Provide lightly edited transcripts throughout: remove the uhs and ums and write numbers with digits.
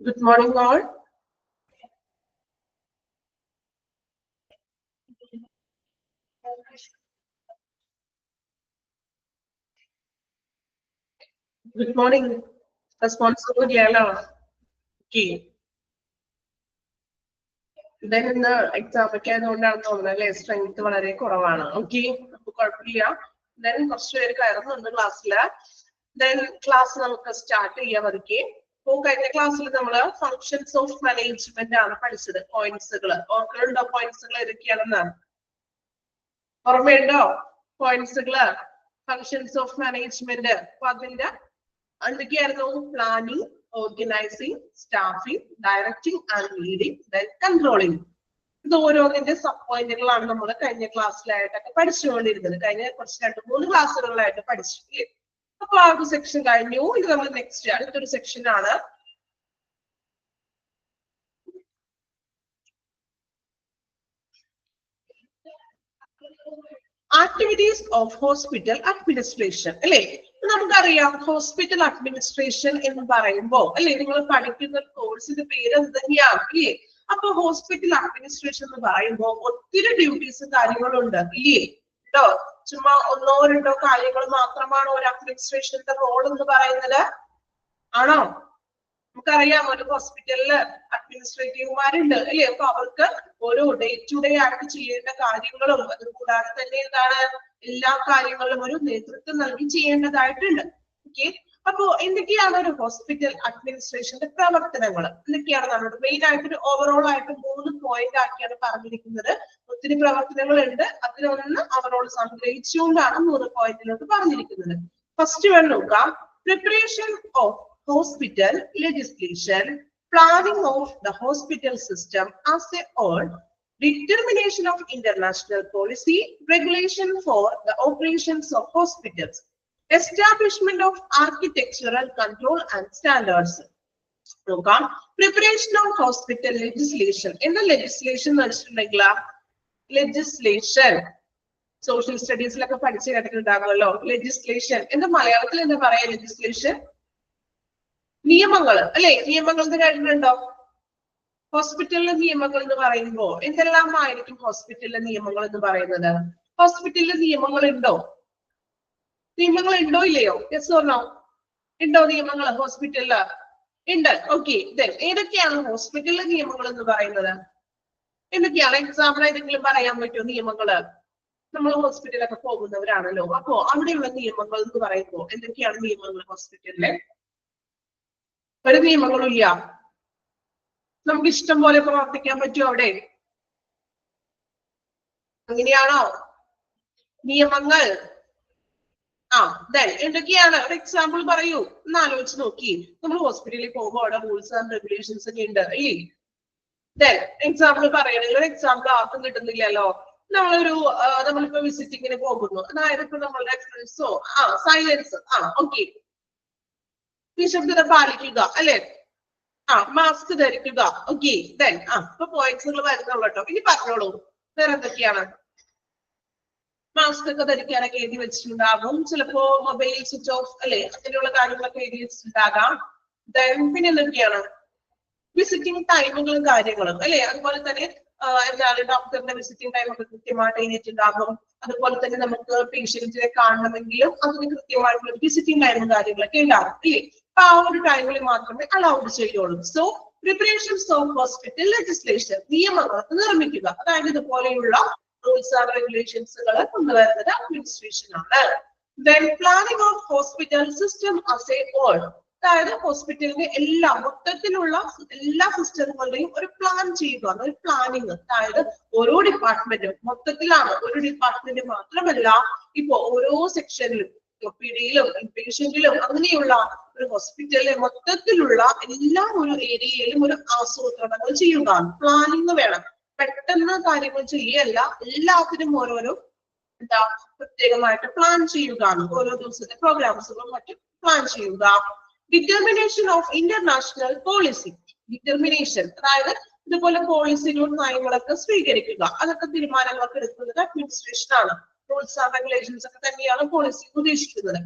Good morning, all. Good morning. Responsible yellow. Okay. Then in the exam, strength okay. Then class then class start class functions of management points points functions of management planning, organizing, staffing, directing and leading, then controlling. The sub-point class section next section activities of hospital administration. Hospital administration in Barimbo. Course in the parents the hospital administration in Barimbo. What duties in the Chuma or administration the role in the Barayana. Hospital administrative day-to-day okay. Hospital administration main overall point first one preparation of hospital legislation, planning of the hospital system as a whole, determination of international policy, regulation for the operations of hospitals, establishment of architectural control and standards. Preparation of hospital legislation. In the legislation, legislation. Social studies like a legislation. In the Malayalam legislation. Niyamangal, hospital and Niyamangal the Barimbo. In the Lama, hospital and Niyamangal the Barimada. Hospital and Niyamangal Indo. Niyamangal Indo Leo, yes or no? Indo Niyamangal hospital. Indo, okay. Then, Edakian hospital and Niyamangal the Barimada. In the Kiala example, I think Barayam to Niyamangal. Some hospital like a four with the Ranalo. I'm the Niyamangal the Barimbo. In the Kiala Niyamangal hospital. But if you some system more about the camera day. Niyamangal. Then in the Kiana example by you. Now it's no key. Some hospital forward rules and regulations again. Then example by example after the yellow. Now we're visiting in a Pogo. And I recommend so silence. Okay. Bishop the Palikiga, mask the Rikiga, okay, then, the points of the Patro, there are the Kiana. Mask the Kiana Katie with Sundagum, Silipo, mobile switch off, then pin in the Kiana. Visiting time of the guiding and doctor visiting time of the Timartin in Dagum, and the quality of the patient can't have a visiting time of the power time allowed to say so preparations of hospital legislation the following rules and regulations administration then planning of hospital system as a whole hospital system plan planning department section patient hospital planning plan determination of international policy. Determination. ഇതുപോലെ പോളിസികളും നയങ്ങളൊക്കെ സ്വീകരിക്കുക. അതൊക്കെ തീരുമാനങ്ങളൊക്കെ എടുക്കുന്നത് administration ആണ്. Rules and regulations ഒക്കെ തന്നെയാണ് policy ഉദ്ദേശിക്കുന്നത്.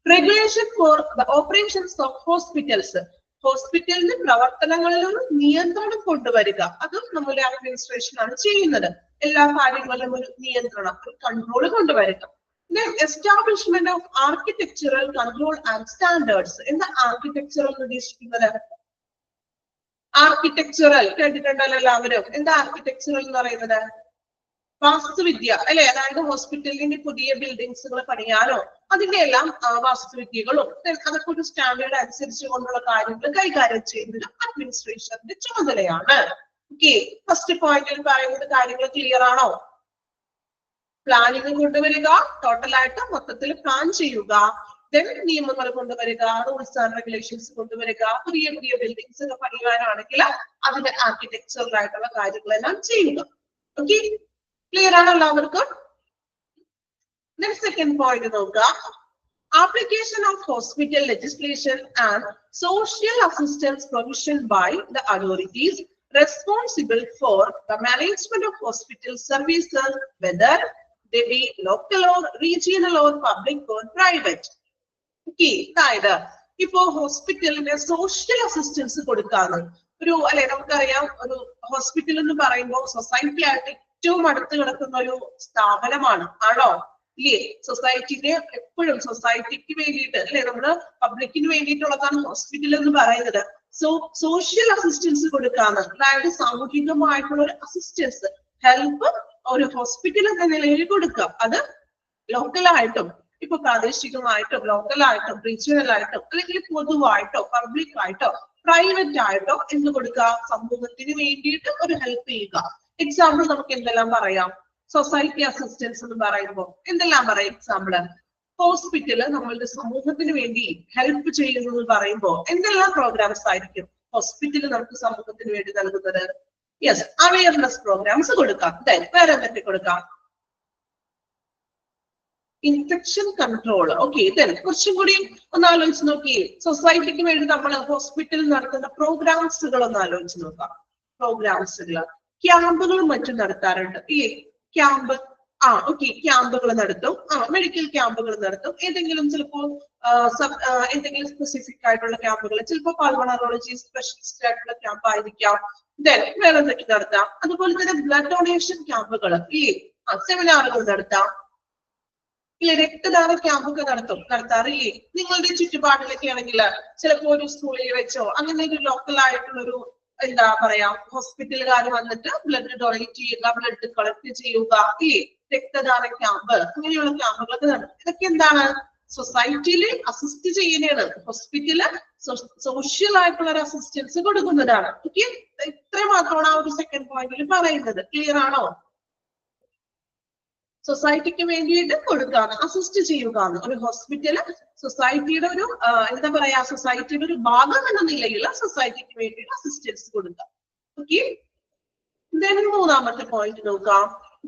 Regulation for the operations of hospitals, ഹോസ്പിറ്റലിന്റെ പ്രവർത്തനങ്ങളിൽ ഒരു നിയന്ത്രണം കൊണ്ടുവരിക, അതും നമ്മുടെ അഡ്മിനിസ്ട്രേഷൻ ആണ് ചെയ്യുന്നത്. എല്ലാ കാര്യങ്ങളിലും ഒരു നിയന്ത്രണം, ഒരു കൺട്രോൾ കൊണ്ടുവരിക. Establishment of architectural control and standards. എന്താ ആർക്കിടെക്ചറൽ ഉദ്ദേശിക്കുന്നത്? ആർക്കിടെക്ചറൽ കേട്ടിട്ടുണ്ടല്ലോ എല്ലാവരും. എന്താ ആർക്കിടെക്ചറൽ എന്ന് പറയുന്നത്? വാസ്തുവിദ്യ അല്ലെ? അതായത് ഹോസ്പിറ്റലിന്റെ പുതിയ ബിൽഡിങ്സുകൾ പണിയാനോ അതിന്റെ എല്ലാം വാസ്തുവിദ്യകളും അതൊക്കെ ഒരു സ്റ്റാൻഡേർഡ് അനുസരിച്ച് കൊണ്ടുള്ള കാര്യങ്ങൾ കൈകാര്യം ചെയ്യുന്നത് അഡ്മിനിസ്ട്രേഷന്റെ ചുമതലയാണ്. ഓക്കെ, ഫസ്റ്റ് പോയിന്റിൽ പറയുന്നത് കാര്യങ്ങൾ ക്ലിയർ ആണോ? പ്ലാനിങ് കൊണ്ടുവരിക, ടോട്ടലായിട്ട് മൊത്തത്തിൽ പ്ലാൻ ചെയ്യുക, നിയമങ്ങൾ കൊണ്ടുവരിക, റൂൾസ് ആൻഡ് റെഗുലേഷൻസ് കൊണ്ടുവരിക, പുതിയ പുതിയ ബിൽഡിങ്സ് ഒക്കെ പണിയാനാണെങ്കിൽ അതിന്റെ ആർക്കിടെക്ചറൽ ആയിട്ടുള്ള കാര്യങ്ങളെല്ലാം ചെയ്യുക. ഓക്കെ, ക്ലിയർ ആണ് എല്ലാവർക്കും? സെക്കൻഡ് പോയിന്റ് നോക്കുക. Application of hospital legislation and social assistance provision by the authorities responsible for the management of hospital services, whether they be local or regional or public or private. Okay, അതായത് ഇപ്പോ ഹോസ്പിറ്റലിന് social assistance കൊടുക്കാന്ന് ഒരു അല്ലെ, നമുക്കറിയാം ഒരു hospital എന്ന് പറയുമ്പോൾ society ആയിട്ട് ഏറ്റവും അടുത്ത് കിടക്കുന്ന ഒരു സ്ഥാപനമാണ്, ആണോ? ഇല്ലേ? സൊസൈറ്റിനെ എപ്പോഴും സൊസൈറ്റിക്ക് വേണ്ടിയിട്ട് അല്ലെ, നമ്മുടെ പബ്ലിക്കിന് വേണ്ടിയിട്ടുള്ളതാണ് ഹോസ്പിറ്റൽ എന്ന് പറയുന്നത്. സോഷ്യൽ അസിസ്റ്റൻസ് കൊടുക്കാന്ന്, അതായത് സാമൂഹികമായിട്ടുള്ള ഒരു അസിസ്റ്റൻസ്, ഹെൽപ്പ് ഒരു ഹോസ്പിറ്റൽ എന്ന നിലയിൽ കൊടുക്കാം. അത് ലോക്കലായിട്ടും ഇപ്പൊ പ്രാദേശികമായിട്ടും ലോക്കലായിട്ടും റീജിയണൽ ആയിട്ടോ അല്ലെങ്കിൽ പൊതുവായിട്ടോ പബ്ലിക് ആയിട്ടോ പ്രൈവറ്റ് ആയിട്ടോ എന്ന് കൊടുക്കുക, സമൂഹത്തിന് വേണ്ടിയിട്ട് ഒരു ഹെൽപ്പ് ചെയ്യുക. എക്സാമ്പിൾ നമുക്ക് എന്തെല്ലാം പറയാം? സൊസൈറ്റി അസിസ്റ്റൻസ് എന്ന് പറയുമ്പോൾ എന്തെല്ലാം പറയാം? എക്സാമ്പിള് ഹോസ്പിറ്റല് നമ്മളുടെ സമൂഹത്തിന് വേണ്ടി ഹെൽപ്പ് ചെയ്യുന്നത് പറയുമ്പോൾ എന്തെല്ലാം പ്രോഗ്രാംസ് ആയിരിക്കും ഹോസ്പിറ്റല് നമുക്ക് സമൂഹത്തിന് വേണ്ടി നൽകുന്നത്? യെസ്, അവയർനെസ് പ്രോഗ്രാംസ് കൊടുക്കാം. വേറെ എന്തൊക്കെ കൊടുക്കാം? Infection control. ഓക്കെ, കുറച്ചും കൂടി ഒന്ന് ആലോചിച്ച് നോക്കിയേ. സൊസൈറ്റിക്ക് വേണ്ടി നമ്മൾ ഹോസ്പിറ്റലിൽ നടത്തുന്ന പ്രോഗ്രാംസുകൾ ഒന്ന് ആലോചിച്ച് നോക്കാം. പ്രോഗ്രാംസുകൾ, ക്യാമ്പുകളും മറ്റും നടത്താറുണ്ട് ഇല്ലേ? ക്യാമ്പ്, ഓക്കെ, ക്യാമ്പുകൾ നടത്തും, മെഡിക്കൽ ക്യാമ്പുകൾ നടത്തും. ഏതെങ്കിലും ചിലപ്പോൾ എന്തെങ്കിലും സ്പെസിഫിക് ആയിട്ടുള്ള ക്യാമ്പുകൾ, ചിലപ്പോൾ പൾമണോളജി സ്പെഷ്യലിസ്റ്റ് ആയിട്ടുള്ള ക്യാമ്പ് ആയിരിക്കാം. വേറെ എന്തൊക്കെ നടത്താം? അതുപോലെ തന്നെ ബ്ലഡ് ഡൊണേഷൻ ക്യാമ്പുകൾ ഇല്ലേ? സെമിനാറുകൾ നടത്താം ഇല്ലേ? രക്തദാന ക്യാമ്പൊക്കെ നടത്താറില്ലേ? നിങ്ങളുടെ ചുറ്റുപാടിലൊക്കെ ആണെങ്കിൽ ചിലപ്പോ ഒരു സ്കൂളിൽ വെച്ചോ അങ്ങനെ ഒരു ലോക്കൽ ആയിട്ടുള്ള ഒരു എന്താ പറയാ ഹോസ്പിറ്റലുകാർ വന്നിട്ട് ബ്ലഡ് ഡൊണേറ്റ് ചെയ്യുക, ബ്ലഡ് കളക്ട് ചെയ്യുക, ഇല്ലേ? രക്തദാന ക്യാമ്പ്, അങ്ങനെയുള്ള ക്യാമ്പുകളൊക്കെ നടത്തും. ഇതൊക്കെ എന്താണ്? സൊസൈറ്റിയിൽ അസിസ്റ്റ് ചെയ്യുന്നതാണ്. ഹോസ്പിറ്റല് സോഷ്യൽ ആയിട്ടുള്ള ഒരു അസിസ്റ്റൻസ് കൊടുക്കുന്നതാണ്. ഓക്കെ, ഇത്രയും മാത്രമാണ് ആ ഒരു സെക്കൻഡ് പോയിന്റിൽ പറയുന്നത്. ക്ലിയർ ആണോ? സൊസൈറ്റിക്ക് വേണ്ടിയിട്ട് കൊടുക്കാന്ന്, അസിസ്റ്റ് ചെയ്യുകയാണ്. ഒരു ഹോസ്പിറ്റല് സൊസൈറ്റിയുടെ ഒരു എന്താ പറയാ സൊസൈറ്റിയുടെ ഒരു ഭാഗം എന്ന നിലയിൽ സൊസൈറ്റിക്ക് വേണ്ടിയിട്ട് അസിസ്റ്റൻസ് കൊടുക്കാം. ഓക്കെ, മൂന്നാമത്തെ പോയിന്റ് നോക്കാം.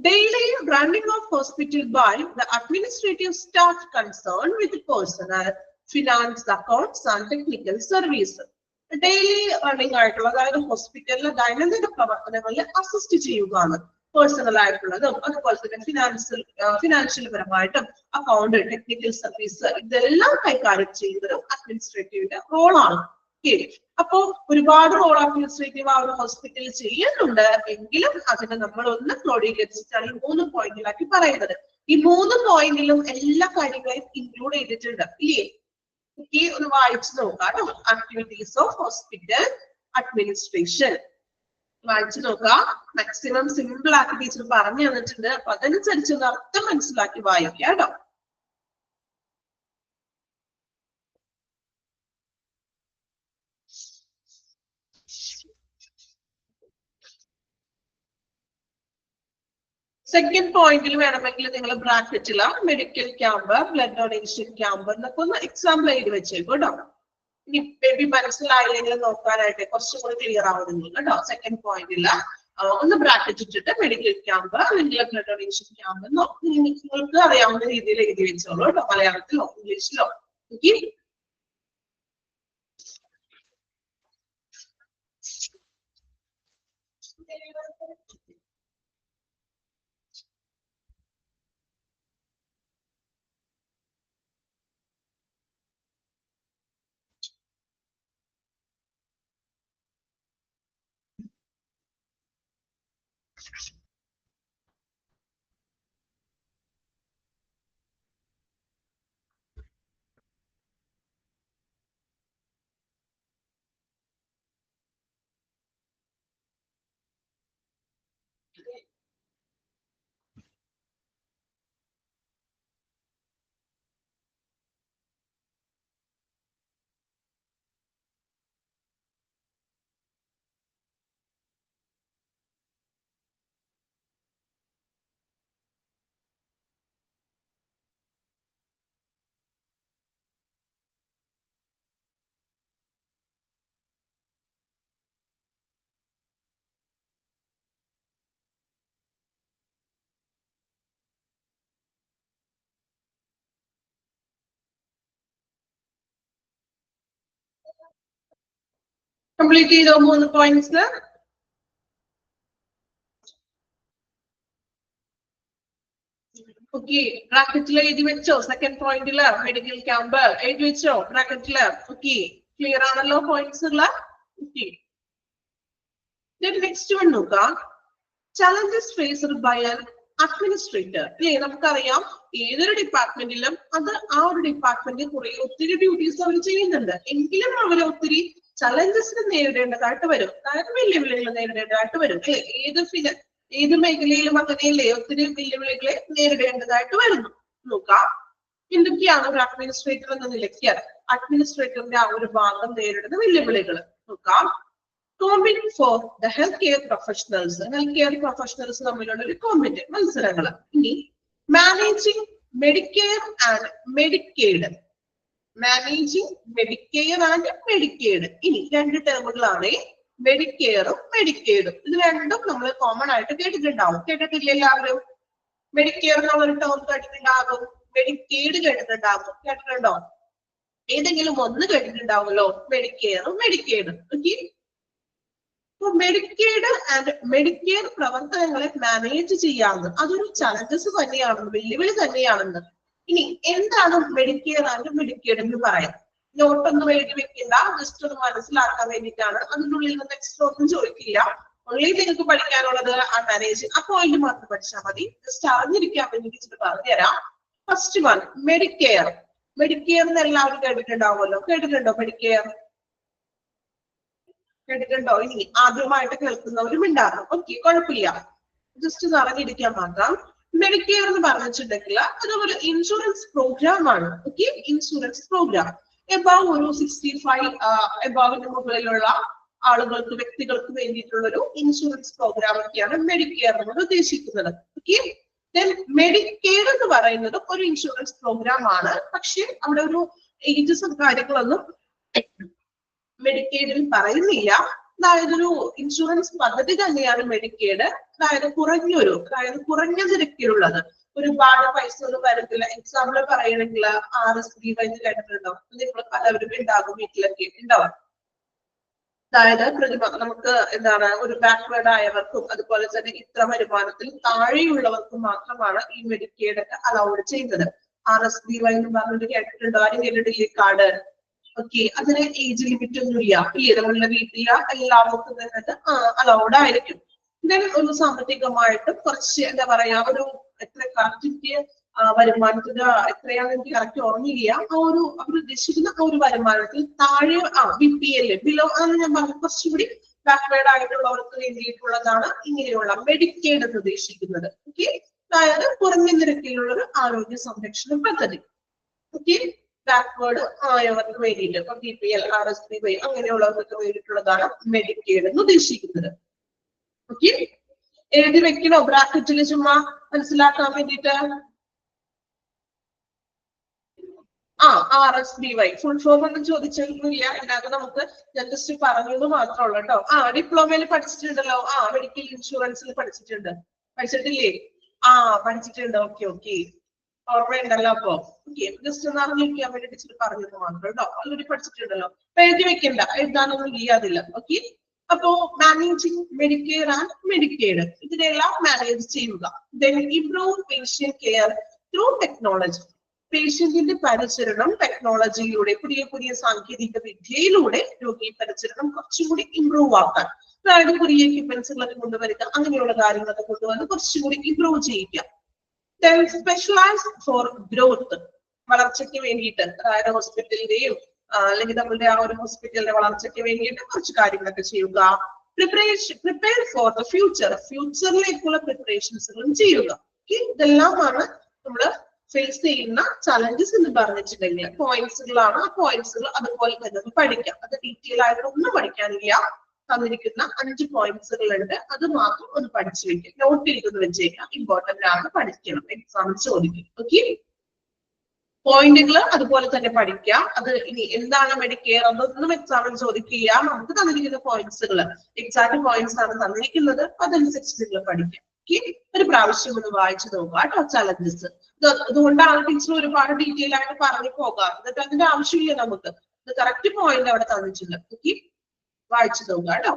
Daily running of hospital by the administrative staff concern with personnel, finance, accounts and technical service. Daily running ആയിട്ടുള്ള, അതായത് ഹോസ്പിറ്റലിലെ ദൈനംദിന പ്രവർത്തനങ്ങളിൽ അസിസ്റ്റ് ചെയ്യുകയാണ്. പേഴ്സണൽ ആയിട്ടുള്ളതും അതുപോലെ തന്നെ ഫിനാൻഷ്യൽ പരമായിട്ടും അക്കൗണ്ട്, ടെക്നിക്കൽ സർവീസ്, ഇതെല്ലാം കൈകാര്യം ചെയ്യുന്നതും അഡ്മിനിസ്ട്രേറ്റീവിന്റെ റോളാണ്. ഓക്കെ, അപ്പോ ഒരുപാട് റോൾ അഡ്മിനിസ്ട്രേറ്റീവ് ആ ഒരു ഹോസ്പിറ്റലിൽ ചെയ്യുന്നുണ്ട്. എങ്കിലും അതിനെ നമ്മൾ ഒന്ന് ക്രോഡീകരിച്ചിട്ടാണ് ഈ 3 പോയിന്റിലാക്കി പറയുന്നത്. ഈ 3 പോയിന്റിലും എല്ലാ കാര്യങ്ങളെയും ഇൻക്ലൂഡ് ചെയ്തിട്ടുണ്ട് ഇല്ലേ? ഓക്കെ, ഒന്ന് വായിച്ചു നോക്കാം. ആക്ടിവിറ്റീസ് ഓഫ് ഹോസ്പിറ്റൽ അഡ്മിനിസ്ട്രേഷൻ വായിച്ചു നോക്കാം. മാക്സിമം സിമ്പിൾ ആക്കി ടീച്ചർ പറഞ്ഞു തന്നിട്ടുണ്ട്. അപ്പൊ അതനുസരിച്ച് അർത്ഥം മനസ്സിലാക്കി വായിക്കാം കേട്ടോ. സെക്കൻഡ് പോയിന്റിൽ വേണമെങ്കിൽ നിങ്ങൾ ബ്രാക്കറ്റില medical camp, blood donation camp എന്നൊക്കെ ഒന്ന് എക്സാമ്പിൾ എഴുതി വെച്ചേക്കും കേട്ടോ. ഇനി ബേബി മനസ്സിലായില്ലെങ്കിൽ നോക്കാനായിട്ട് കുറച്ചും കൂടി ക്ലിയർ ആവുന്നുണ്ട് കേട്ടോ. സെക്കൻഡ് പോയിന്റിൽ ഒന്ന് ബ്രാക്കറ്റ് ഇട്ടിട്ട് മെഡിക്കൽ ക്യാമ്പ് അല്ലെങ്കിൽ ബ്ലഡ് ഡൊണേഷൻ ക്യാമ്പ് എന്നോ നിങ്ങൾക്ക് അറിയാവുന്ന രീതിയിൽ എഴുതി വെച്ചോളൂ കേട്ടോ, മലയാളത്തിലോ ഇംഗ്ലീഷിലോ. ഓക്കെ, കംപ്ലീറ്റ് ചെയ്തോ 3 പോയിന്റ്സ്? ഓക്കെ, ബ്രാക്കറ്റിൽ എഴുതി വെച്ചോ? സെക്കൻഡ് പോയിന്റില് മെഡിക്കൽ ക്യാമ്പ് എഴുതി വെച്ചോ ബ്രാക്കറ്റില്? ഓക്കെ, ക്ലിയർ ആണല്ലോ പോയിന്റ്സ് ഉള്ള? ഓക്കെ, നെക്സ്റ്റ് വൺ നോക്കാം. Challenges faced by an administrator. നമുക്കറിയാം ഏതൊരു ഡിപ്പാർട്ട്മെന്റിലും അത് ആ ഒരു ഡിപ്പാർട്ട്മെന്റിൽ ഒത്തിരി ഡ്യൂട്ടീസ് അവർ ചെയ്യുന്നുണ്ട്, എങ്കിലും അവർ ഒത്തിരി ചലഞ്ചസിന് നേരിടേണ്ടതായിട്ട് വരും, അതായത് വെല്ലുവിളികൾ നേരിടേണ്ടതായിട്ട് വരും. ഏത് മേഖലയിലും അങ്ങനെയല്ലേ, ഒത്തിരി വെല്ലുവിളികളെ നേരിടേണ്ടതായിട്ട് വരുന്നു. നോക്കാം എന്തൊക്കെയാണ് ഒരു അഡ്മിനിസ്ട്രേറ്റർ എന്ന നിലയ്ക്ക് അഡ്മിനിസ്ട്രേറ്ററിന്റെ ആ ഒരു ഭാഗം നേരിടുന്ന വെല്ലുവിളികൾ നോക്കാം. Compete for the health care professionals, health care professionals തമ്മിലുള്ള ഒരു കോമ്പറ്റ് മത്സരങ്ങൾ. ഇനി managing Medicare and Medicaid, managing Medicare and Medicaid. ഇനി രണ്ട് ടേമുകളാണ് മെഡിക്കെയറും മെഡിക്കെയ്ഡും. ഇത് രണ്ടും നമ്മൾ കോമൺ ആയിട്ട് കേട്ടിട്ടുണ്ടാവും, കേട്ടിട്ടില്ല എല്ലാവരും? മെഡിക്കെയർ എന്നുള്ളൊരു ടേം കേട്ടിട്ടുണ്ടാകും, മെഡിക്കെയ്ഡ് കേട്ടിട്ടുണ്ടാകും, കേട്ടിട്ടുണ്ടോ? ഏതെങ്കിലും ഒന്ന് കേട്ടിട്ടുണ്ടാവുമല്ലോ, മെഡിക്കെയറും മെഡിക്കെയ്ഡും. ഓക്കെ, മെഡിക്കെയ്ഡ് ആൻഡ് മെഡിക്കെയർ പ്രവർത്തനങ്ങളെ മാനേജ് ചെയ്യാമെന്ന്, അതൊരു ചലഞ്ചസ് തന്നെയാണെന്ന്, വെല്ലുവിളി തന്നെയാണെന്ന്. ഇനി എന്താണ് മെഡിക്കെയർ ആൻഡ് മെഡിക്കെയ്ഡ് എന്ന് പറയാം? നോട്ടൊന്നും എഴുതി വെക്കില്ല, ജസ്റ്റ് ഒന്ന് മനസ്സിലാക്കാൻ വേണ്ടിയിട്ടാണ്. അതിനുള്ളിൽ നിന്ന് എക്സ്ട്രാ ഒന്നും ചോദിക്കില്ല, ഓൺലി നിങ്ങൾക്ക് പഠിക്കാനുള്ളത് ആ മാനേജ് ആ പോയിന്റ് മാത്രം പഠിച്ചാൽ മതി. ജസ്റ്റ് അറിഞ്ഞിരിക്കാൻ വേണ്ടി പറഞ്ഞുതരാം. First one Medicare. മെഡിക്കെയർ എന്ന് എല്ലാവരും കേട്ടിട്ടുണ്ടാവുമല്ലോ, കേട്ടിട്ടുണ്ടോ മെഡിക്കെയർ? കേട്ടിട്ടുണ്ടോ? ഇനി ആദ്യമായിട്ട് കേൾക്കുന്നവരും ഉണ്ടാകും. ഓക്കെ, കുഴപ്പമില്ല, ജസ്റ്റ് ഒന്ന് അറിഞ്ഞിരിക്കാൻ മാത്രം. മെഡിക്കെയർ എന്ന് പറഞ്ഞിട്ടുണ്ടെങ്കിൽ അതൊരു ഇൻഷുറൻസ് പ്രോഗ്രാം ആണ്. ഓക്കെ, ഇൻഷുറൻസ് പ്രോഗ്രാം എബോവ് ഒരു 65 എബോവിന് മുകളിലുള്ള ആളുകൾക്ക്, വ്യക്തികൾക്ക് വേണ്ടിയിട്ടുള്ള ഒരു ഇൻഷുറൻസ് പ്രോഗ്രാം ഒക്കെയാണ് മെഡിക്കെയർ നമ്മൾ ഉദ്ദേശിക്കുന്നത്. ഓക്കെ, മെഡിക്കെയ്ഡ് എന്ന് പറയുന്നത് ഒരു ഇൻഷുറൻസ് പ്രോഗ്രാം ആണ്, പക്ഷെ അവിടെ ഒരു ഏജസും കാര്യങ്ങളൊന്നും മെഡിക്കെയ്ഡിൽ പറയുന്നില്ല. അതായത് ഒരു ഇൻഷുറൻസ് പദ്ധതി തന്നെയാണ് മെഡിക്കെയ്ഡ്. അതായത് കുറഞ്ഞ നിരക്കിലുള്ളത്, ഒരുപാട് പൈസ ഒന്നും വരത്തില്ല. എക്സാമ്പിൾ പറയണമെങ്കിൽ RSBY കേട്ടിട്ടുണ്ടോ? നിങ്ങൾ പലവരും ഉണ്ടാകും, വീട്ടിലൊക്കെ ഉണ്ടാവും. അതായത് നമുക്ക് എന്താണ്, ഒരു ബാക്ക്വേർഡ് ആയവർക്കും അതുപോലെ തന്നെ ഇത്ര വരുമാനത്തിൽ താഴെയുള്ളവർക്കും മാത്രമാണ് ഈ മെഡിക്കെയ്ഡ് ഒക്കെ അലൗഡ് ചെയ്യുന്നത്. RSBY എന്ന് പറഞ്ഞിട്ട് കേട്ടിട്ടുണ്ടോ? ആരും കേട്ടിട്ടില്ലേ കാർഡ്? ഓക്കെ, അതിന് ഏജ് ലിമിറ്റ് ഒന്നും ഇല്ല. നമ്മളുടെ വീട്ടിലെ എല്ലാവർക്കും തന്നെ അലൗഡ് ആയിരിക്കും. ഒരു സാമ്പത്തികമായിട്ടും കുറച്ച് എന്താ പറയാ, ഒരു എത്ര കറക്റ്റ് വരുമാനത്തിന് എത്രയാണെന്ന് എനിക്ക് കറക്റ്റ് ഓർമ്മയില്ല. ആ ഒരു അവർ ഉദ്ദേശിക്കുന്ന ആ ഒരു വരുമാനത്തിൽ താഴെ BPL ബിലോ ആണ് ഞാൻ പറഞ്ഞത്, കുറച്ചുകൂടി ബാക്ക്വേർഡ് ആയിട്ടുള്ളവർക്ക് വേണ്ടിയിട്ടുള്ളതാണ് ഇങ്ങനെയുള്ള മെഡിക്കെയ്ഡ് എന്ന് ഉദ്ദേശിക്കുന്നത്. ഓക്കെ, അതായത് കുറഞ്ഞ നിരക്കിലുള്ള ഒരു ആരോഗ്യ സംരക്ഷണ പദ്ധതി. ഓക്കെ, ബാക്ക്വേർഡ് ആയവർക്ക് വേണ്ടിയിട്ട് ഇപ്പൊ BPL RSBY അങ്ങനെയുള്ളവർക്ക് വേണ്ടിയിട്ടുള്ളതാണ് മെഡിക്കെയ്ഡ് എന്ന് ഉദ്ദേശിക്കുന്നത്. ഓക്കെ, എഴുതി വെക്കണോ ബ്രാക്കറ്റിൽ ചുമ്മാ മനസ്സിലാക്കാൻ വേണ്ടിയിട്ട്? RSBY ഫുൾ ഫോം ഒന്നും ചോദിച്ചിട്ടില്ല, ഇതിനകത്ത് നമുക്ക് ജസ്റ്റ് പറഞ്ഞത് മാത്രമുള്ളൂ കേട്ടോ. ഡിപ്ലോമയിൽ പഠിച്ചിട്ടുണ്ടല്ലോ, മെഡിക്കൽ ഇൻഷുറൻസിൽ പഠിച്ചിട്ടില്ലേ? പഠിച്ചിട്ടുണ്ട്. ഓക്കെ, ഓർമ്മയുണ്ടല്ലോ. അപ്പൊ ഓക്കെ, ജസ്റ്റ് ഒന്ന് അറിഞ്ഞിരിക്കാൻ വേണ്ടി ടീച്ചർ പറഞ്ഞത് മാത്രം കേട്ടോ. ഓൾറെഡി പഠിച്ചിട്ടുണ്ടല്ലോ, എഴുതി വെക്കണ്ട, എഴുതാനൊന്നും ഇല്ലാതില്ല. ഓക്കെ, അപ്പോ മാനേജിങ് മെഡിക്കെയർ ആൻഡ് മെഡിക്കെയ്ഡ് ഇതിനെല്ലാം മാനേജ് ചെയ്യുക. Then improve patient care through technology, പേഷ്യന്റിന്റെ പരിചരണം ടെക്നോളജിയിലൂടെ, പുതിയ പുതിയ സാങ്കേതിക വിദ്യയിലൂടെ രോഗി പരിചരണം കുറച്ചുകൂടി ഇംപ്രൂവ് ആക്കാൻ. അതായത് പുതിയ എക്യുപ്മെന്റ്സുകളൊക്കെ കൊണ്ടുവരിക, അങ്ങനെയുള്ള കാര്യങ്ങളൊക്കെ കൊണ്ടുവന്ന് കുറച്ചുകൂടി ഇംപ്രൂവ് ചെയ്യിക്കുക. Then specialize for growth, വളർച്ചയ്ക്ക് വേണ്ടിയിട്ട്, അതായത് ഹോസ്പിറ്റലിന്റെയും അല്ലെങ്കിൽ നമ്മളുടെ ആ ഒരു ഹോസ്പിറ്റലിന്റെ വളർച്ചയ്ക്ക് വേണ്ടിയിട്ട് കുറച്ച് കാര്യങ്ങളൊക്കെ ചെയ്യുക. പ്രിപ്പയർ ഫോർ ദ ഫ്യൂച്ചർ, ഫ്യൂച്ചറിലേക്കുള്ള പ്രിപ്പറേഷൻസുകളും ചെയ്യുക. ഇതെല്ലാമാണ് നമ്മൾ ഫേസ് ചെയ്യുന്ന ചലഞ്ചസ് എന്ന് പറഞ്ഞിട്ടുണ്ടെങ്കിൽ പോയിന്റ്സുകളാണ്. ആ പോയിന്റ്സുകൾ അതുപോലെ തന്നെ പഠിക്കാം. അത് ഡീറ്റെയിൽ ആയിട്ട് ഒന്നും പഠിക്കാനില്ല. തന്നിരിക്കുന്ന 5 പോയിന്റ്സുകൾ ഉണ്ട്, അത് മാത്രം ഒന്ന് പഠിച്ചു വെക്കുക, നോട്ട് ചെയ്ത് വെച്ചേക്കാം. ഇമ്പോർട്ടന്റ് ആണ്, പഠിക്കണം, എക്സാമിന് ചോദിക്കും. ഓക്കെ, പോയിന്റുകൾ അതുപോലെ തന്നെ പഠിക്കാം. അത് ഇനി എന്താണ് മെഡിക്കെയർ അതൊന്നും എക്സാമിന് ചോദിക്കുക. നമുക്ക് തന്നിരിക്കുന്ന പോയിന്റ്സുകൾ എക്സാക്ട് പോയിന്റ്സ് ആണ് തന്നിരിക്കുന്നത്, അതനുസരിച്ച് നിങ്ങൾ പഠിക്കാം. ഒരു പ്രാവശ്യം ഒന്ന് വായിച്ചു നോക്കുക കേട്ടോ ചലഞ്ചസ്. അതുകൊണ്ടാണ് ടീച്ചർ ഒരുപാട് ഡീറ്റെയിൽ ആയിട്ട് പറഞ്ഞു പോകാം. എന്നിട്ട് അതിന്റെ ആവശ്യമില്ല നമുക്ക്. ഇത് കറക്റ്റ് പോയിന്റ് അവിടെ തന്നിട്ടുണ്ട്. ഓക്കെ, വായിച്ചു നോക്കുക കേട്ടോ.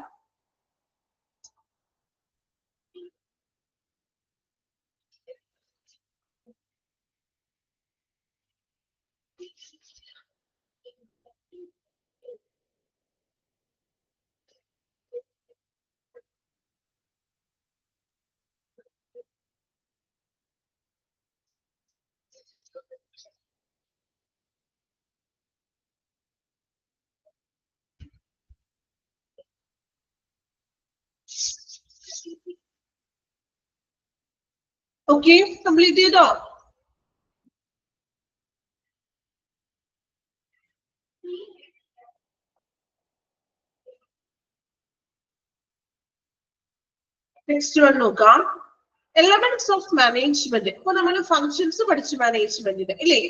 ഓക്കെ, കംപ്ലീറ്റ് ചെയ്തോ? നെക്സ്റ്റ് വൺ നോക്കാം. Elements of management. ഇപ്പൊ നമ്മൾ ഫങ്ഷൻസ് പഠിച്ചു മാനേജ്മെന്റിന്റെ ഇല്ലേ.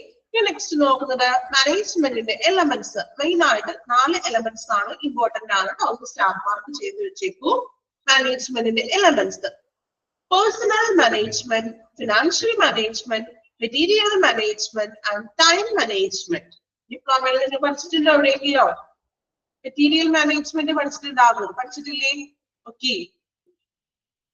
നെക്സ്റ്റ് നോക്കുന്നത് മാനേജ്മെന്റിന്റെ എലമെന്റ്സ്. മെയിൻ ആയിട്ട് 4 എലമെന്റ്സ് ആണ്, ഇമ്പോർട്ടന്റ് ആണ്. സ്റ്റാർ മാർക്ക് ചെയ്ത് വെച്ചേക്കൂ. മാനേജ്മെന്റിന്റെ elements: personal management, financial management, material management and time management. ഡിപ്ലോമയിൽ നിന്ന് പഠിച്ചിട്ടുണ്ടോ എവിടെയെങ്കിലോ? മെറ്റീരിയൽ മാനേജ്മെന്റ് പഠിച്ചിട്ടുണ്ടാകും, പഠിച്ചിട്ടില്ലേ? ഓക്കെ,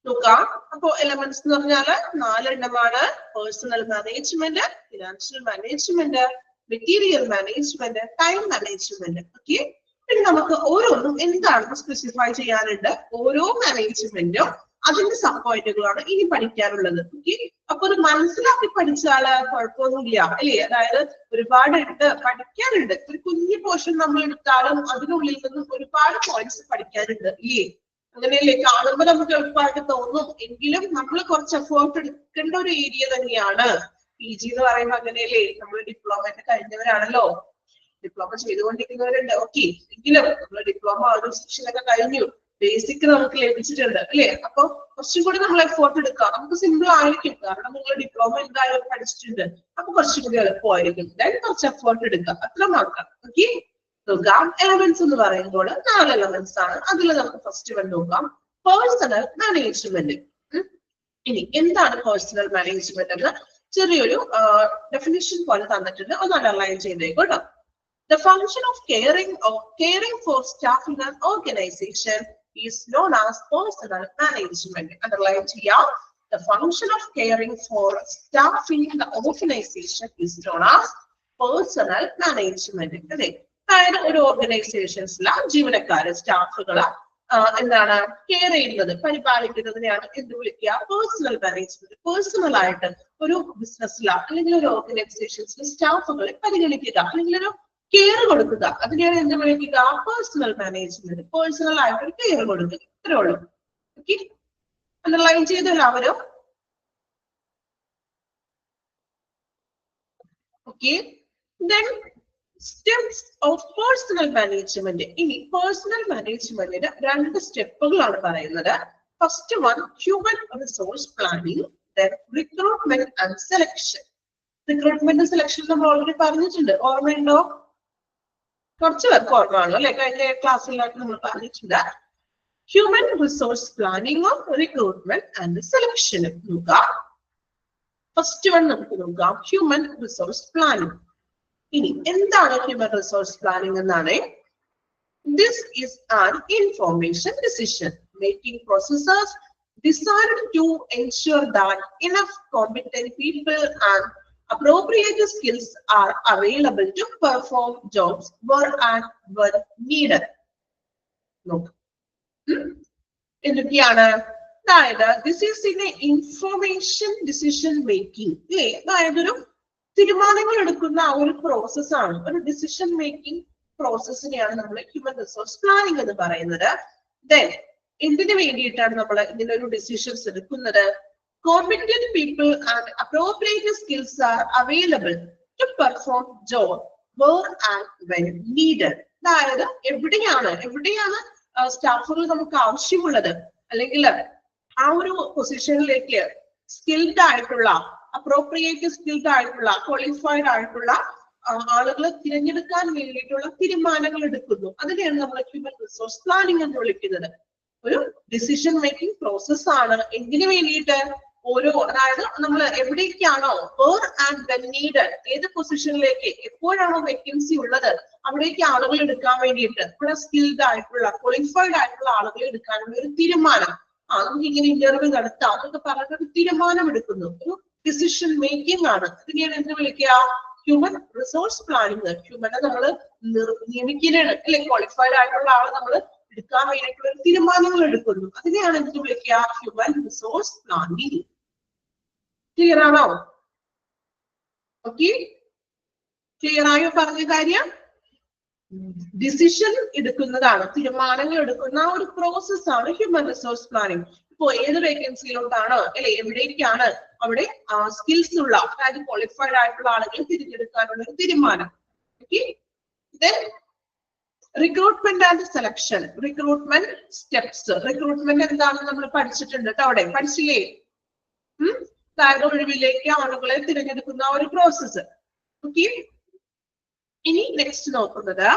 നോക്കാം. അപ്പോ എലമെന്റ്സ് എന്ന് പറഞ്ഞാല് 4 എണ്ണമാണ്. Personal management, financial management, material management, time management. Okay, പിന്നെ നമുക്ക് ഓരോന്നും എന്താണെന്ന് സ്പെസിഫൈ ചെയ്യാനുണ്ട്. ഓരോ മാനേജ്മെന്റും അതിന്റെ സബ് പോയിന്റുകളാണ് ഇനി പഠിക്കാനുള്ളത്. ഓക്കെ, അപ്പൊ അത് മനസ്സിലാക്കി പഠിച്ചാല് കുഴപ്പമൊന്നുമില്ല അല്ലേ. അതായത് ഒരുപാട് പഠിക്കാനുണ്ട്. ഒരു കുഞ്ഞു പോർഷൻ നമ്മൾ എടുത്താലും അതിനുള്ളിൽ നിന്നും ഒരുപാട് പോയിന്റ്സ് പഠിക്കാനുണ്ട് ഇല്ലേ. അങ്ങനെയല്ലേ, കാണുമ്പോൾ നമുക്ക് എളുപ്പമായിട്ട് തോന്നും. എങ്കിലും നമ്മൾ കുറച്ച് എഫേർട്ട് എടുക്കേണ്ട ഒരു ഏരിയ തന്നെയാണ്. PG എന്ന് പറയുമ്പോൾ അങ്ങനെയല്ലേ, നമ്മൾ ഡിപ്ലോമ കഴിഞ്ഞവരാണല്ലോ, ഡിപ്ലോമ ചെയ്തുകൊണ്ടിരിക്കുന്നവരുണ്ട്. ഓക്കെ, എങ്കിലും നമ്മൾ ഡിപ്ലോമ ഒരു സെക്ഷനൊക്കെ കഴിഞ്ഞു, ബേസിക് നമുക്ക് ലഭിച്ചിട്ടുണ്ട് അല്ലേ. അപ്പൊ കുറച്ചും കൂടി നമ്മൾ എഫേർട്ട് എടുക്കാം. നമുക്ക് സിമ്പിൾ ആയിരിക്കും, കാരണം നിങ്ങൾ ഡിപ്ലോമ എന്തായാലും പഠിച്ചിട്ടുണ്ട്. അപ്പൊ കുറച്ചും കൂടി എളുപ്പമായിരിക്കും. കുറച്ച് എഫേർട്ട് എടുക്കാം, അത്ര മാത്രം. ഓക്കെ, നോക്കാം. എലമെന്റ്സ് എന്ന് പറയുമ്പോൾ 4 എലമെന്റ്സ് ആണ്. അതിൽ നമുക്ക് ഫസ്റ്റ് വൺ നോക്കാം, പേഴ്സണൽ മാനേജ്മെന്റ്. ഇനി എന്താണ് പേഴ്സണൽ മാനേജ്മെന്റ് എന്ന് ചെറിയൊരു ഡെഫിനിഷൻ പോലെ തന്നിട്ടുണ്ട്, ഒന്ന് underline ചെയ്തേക്കോട്ടോ. The function of caring for staff in an organization is known as personal management. Underline ചെയ്യാം. The function of caring for staff in the organization is known as personal management. അതെ, അതായത് ഒരു ഓർഗനൈസേഷൻസിലെ ജീവനക്കാര്, സ്റ്റാഫുകള് എന്താണ് care ചെയ്യുന്നത്, പരിപാലിക്കുന്നതിനെയാണ് എന്ത് വിളിക്കുക? Personnel management. Personal ആയിട്ട് ഒരു ബിസിനസ്സില അല്ലെങ്കിൽ ഒരു ഓർഗനൈസേഷൻസിലെ സ്റ്റാഫുകളെ പരിഗണിക്കുക അല്ലെങ്കിൽ ഒരു കെയർ കൊടുക്കുക, അതിനെയാണ് എന്ത് വിളിക്കുക? Personnel management. പേഴ്സണൽ ആയിട്ട് ഒരു കെയർ കൊടുക്കുക, ഇത്രേ ഉള്ളൂ. ഓക്കെ, അണ്ടർലൈൻ ചെയ്ത എല്ലാവരും. Okay, then steps of personal management. ഇനി പേഴ്സണൽ മാനേജ്മെന്റിന് 2 സ്റ്റെപ്പുകളാണ് പറയുന്നത്. First one human resource planning, then recruitment and selection. Recruitment selection നമ്മൾ ഓൾറെഡി പറഞ്ഞിട്ടുണ്ട്, ഓർമ്മയുണ്ടോ? കുറച്ച് പേർക്ക് ഓർമ്മ ആണല്ലോ അല്ലെ, കഴിഞ്ഞ ക്ലാസ്സിലായിട്ട് നമ്മൾ പറഞ്ഞിട്ടുണ്ട്. ഹ്യൂമൻ റിസോഴ്സ് പ്ലാനിങ്ങും റിക്രൂട്ട്മെന്റ് ആൻഡ് സെലക്ഷനും നോക്കാം. ഫസ്റ്റ് വൺ നമുക്ക് നോക്കാം, ഹ്യൂമൻ റിസോഴ്സ് പ്ലാനിങ്. ഇനി എന്താണ് ഹ്യൂമൻ റിസോഴ്സ് പ്ലാനിങ് എന്നാണ്? This is an information decision making processes designed to ensure that enough competent people and appropriate skills are available to perform jobs where and when needed. Look, എന്തൊക്കെയാണ്? അതായത് this is in information decision making അല്ലേ? അതായത് ഒരു തീരുമാനങ്ങൾ എടുക്കുന്ന ആ ഒരു പ്രോസസ്സാണ്, ഒരു ഡിസിഷൻ മേക്കിംഗ് പ്രോസസ്സിനെയാണ് നമ്മൾ ഹ്യൂമൻ റിസോഴ്സ് പ്ലാനിംഗ് എന്ന് പറയുന്നത്. ദെൻ എന്തിനു വേണ്ടിയിട്ടാണ് നമ്മൾ ഇതിന്റെ ഒരു ഡിസിഷൻസ് എടുക്കുന്നത്? Competent people and appropriate skills are available to perform job where and when needed. അതായത് എവിടെയാണ് സ്റ്റാഫുകൾ നമുക്ക് ആവശ്യമുള്ളത്, അല്ലെങ്കിൽ ആ ഒരു പൊസിഷനിലേക്ക് സ്കിൽഡ് ആയിട്ടുള്ള, അപ്രോപ്രിയേറ്റ് സ്കിൽഡ് ആയിട്ടുള്ള, ക്വാളിഫൈഡ് ആയിട്ടുള്ള ആളുകളെ തിരഞ്ഞെടുക്കാൻ വേണ്ടിയിട്ടുള്ള തീരുമാനങ്ങൾ എടുക്കുന്നു. അതിനെയാണ് നമ്മൾ ഹ്യൂമൻ റിസോഴ്സ് പ്ലാനിംഗ് എന്ന് വിളിക്കുന്നത്. ഒരു ഡിസിഷൻ മേക്കിംഗ് പ്രോസസ് ആണ്. എന്തിനു വേണ്ടിയിട്ട്? അതായത് നമ്മൾ എവിടേക്കാണോ വേർ ആൻഡ് വെൻ നീഡഡ്, ഏത് പൊസിഷനിലേക്ക് എപ്പോഴാണോ വേക്കൻസി ഉള്ളത് അവിടേക്ക് ആളുകൾ എടുക്കാൻ വേണ്ടിയിട്ട്, ഇവിടെ സ്കിൽഡ് ആയിട്ടുള്ള, ക്വാളിഫൈഡ് ആയിട്ടുള്ള ആളുകളെ എടുക്കാനുള്ള ഒരു തീരുമാനം. നമുക്ക് ഇങ്ങനെ ഇന്റർവ്യൂ നടത്താം എന്നൊക്കെ പറഞ്ഞൊരു തീരുമാനം എടുക്കുന്നു. ഒരു ഡിസിഷൻ മേക്കിംഗ് ആണ്. ഇതിനെയാണ് എന്ത് വിളിക്കുക? Human resource planning. ഹ്യൂമനെ നമ്മൾ നിയമിക്കുകയാണ് അല്ലെ, ക്വാളിഫൈഡ് ആയിട്ടുള്ള ആളെ നമ്മൾ എടുക്കാൻ വേണ്ടിയിട്ടുള്ള തീരുമാനങ്ങൾ എടുക്കുന്നു. അതിനെയാണ് എന്ത് വിളിക്കുക? Human resource planning. ക്ലിയർ ആണോ? ഓക്കെ, ക്ലിയർ ആയോ പറഞ്ഞ കാര്യം? ഡിസിഷൻ എടുക്കുന്നതാണ്, തീരുമാനങ്ങൾ എടുക്കുന്ന ഒരു പ്രോസസ് ആണ് ഹ്യൂമൻ റിസോഴ്സ് പ്ലാനിങ്. ഇപ്പോ ഏത് വേക്കൻസിയിലോട്ടാണ് അല്ലെ, എവിടേക്കാണ് അവിടെ സ്കിൽസ് ഉള്ള, അതായത് ക്വാളിഫൈഡ് ആയിട്ടുള്ള ആളുകളെ തിരഞ്ഞെടുക്കാനുള്ള ഒരു തീരുമാനം. Okay, recruitment and selection, recruitment steps. Recruitment എന്താണെന്ന് നമ്മൾ പഠിച്ചിട്ടുണ്ട് കേട്ടോ, അവിടെ പഠിച്ചില്ലേ? അതായത് ഒഴിവിലേക്ക് ആളുകളെ തിരഞ്ഞെടുക്കുന്ന ഒരു പ്രോസസ്സ്. ഓക്കെ, ഇനി നെക്സ്റ്റ് നോക്കുന്നത്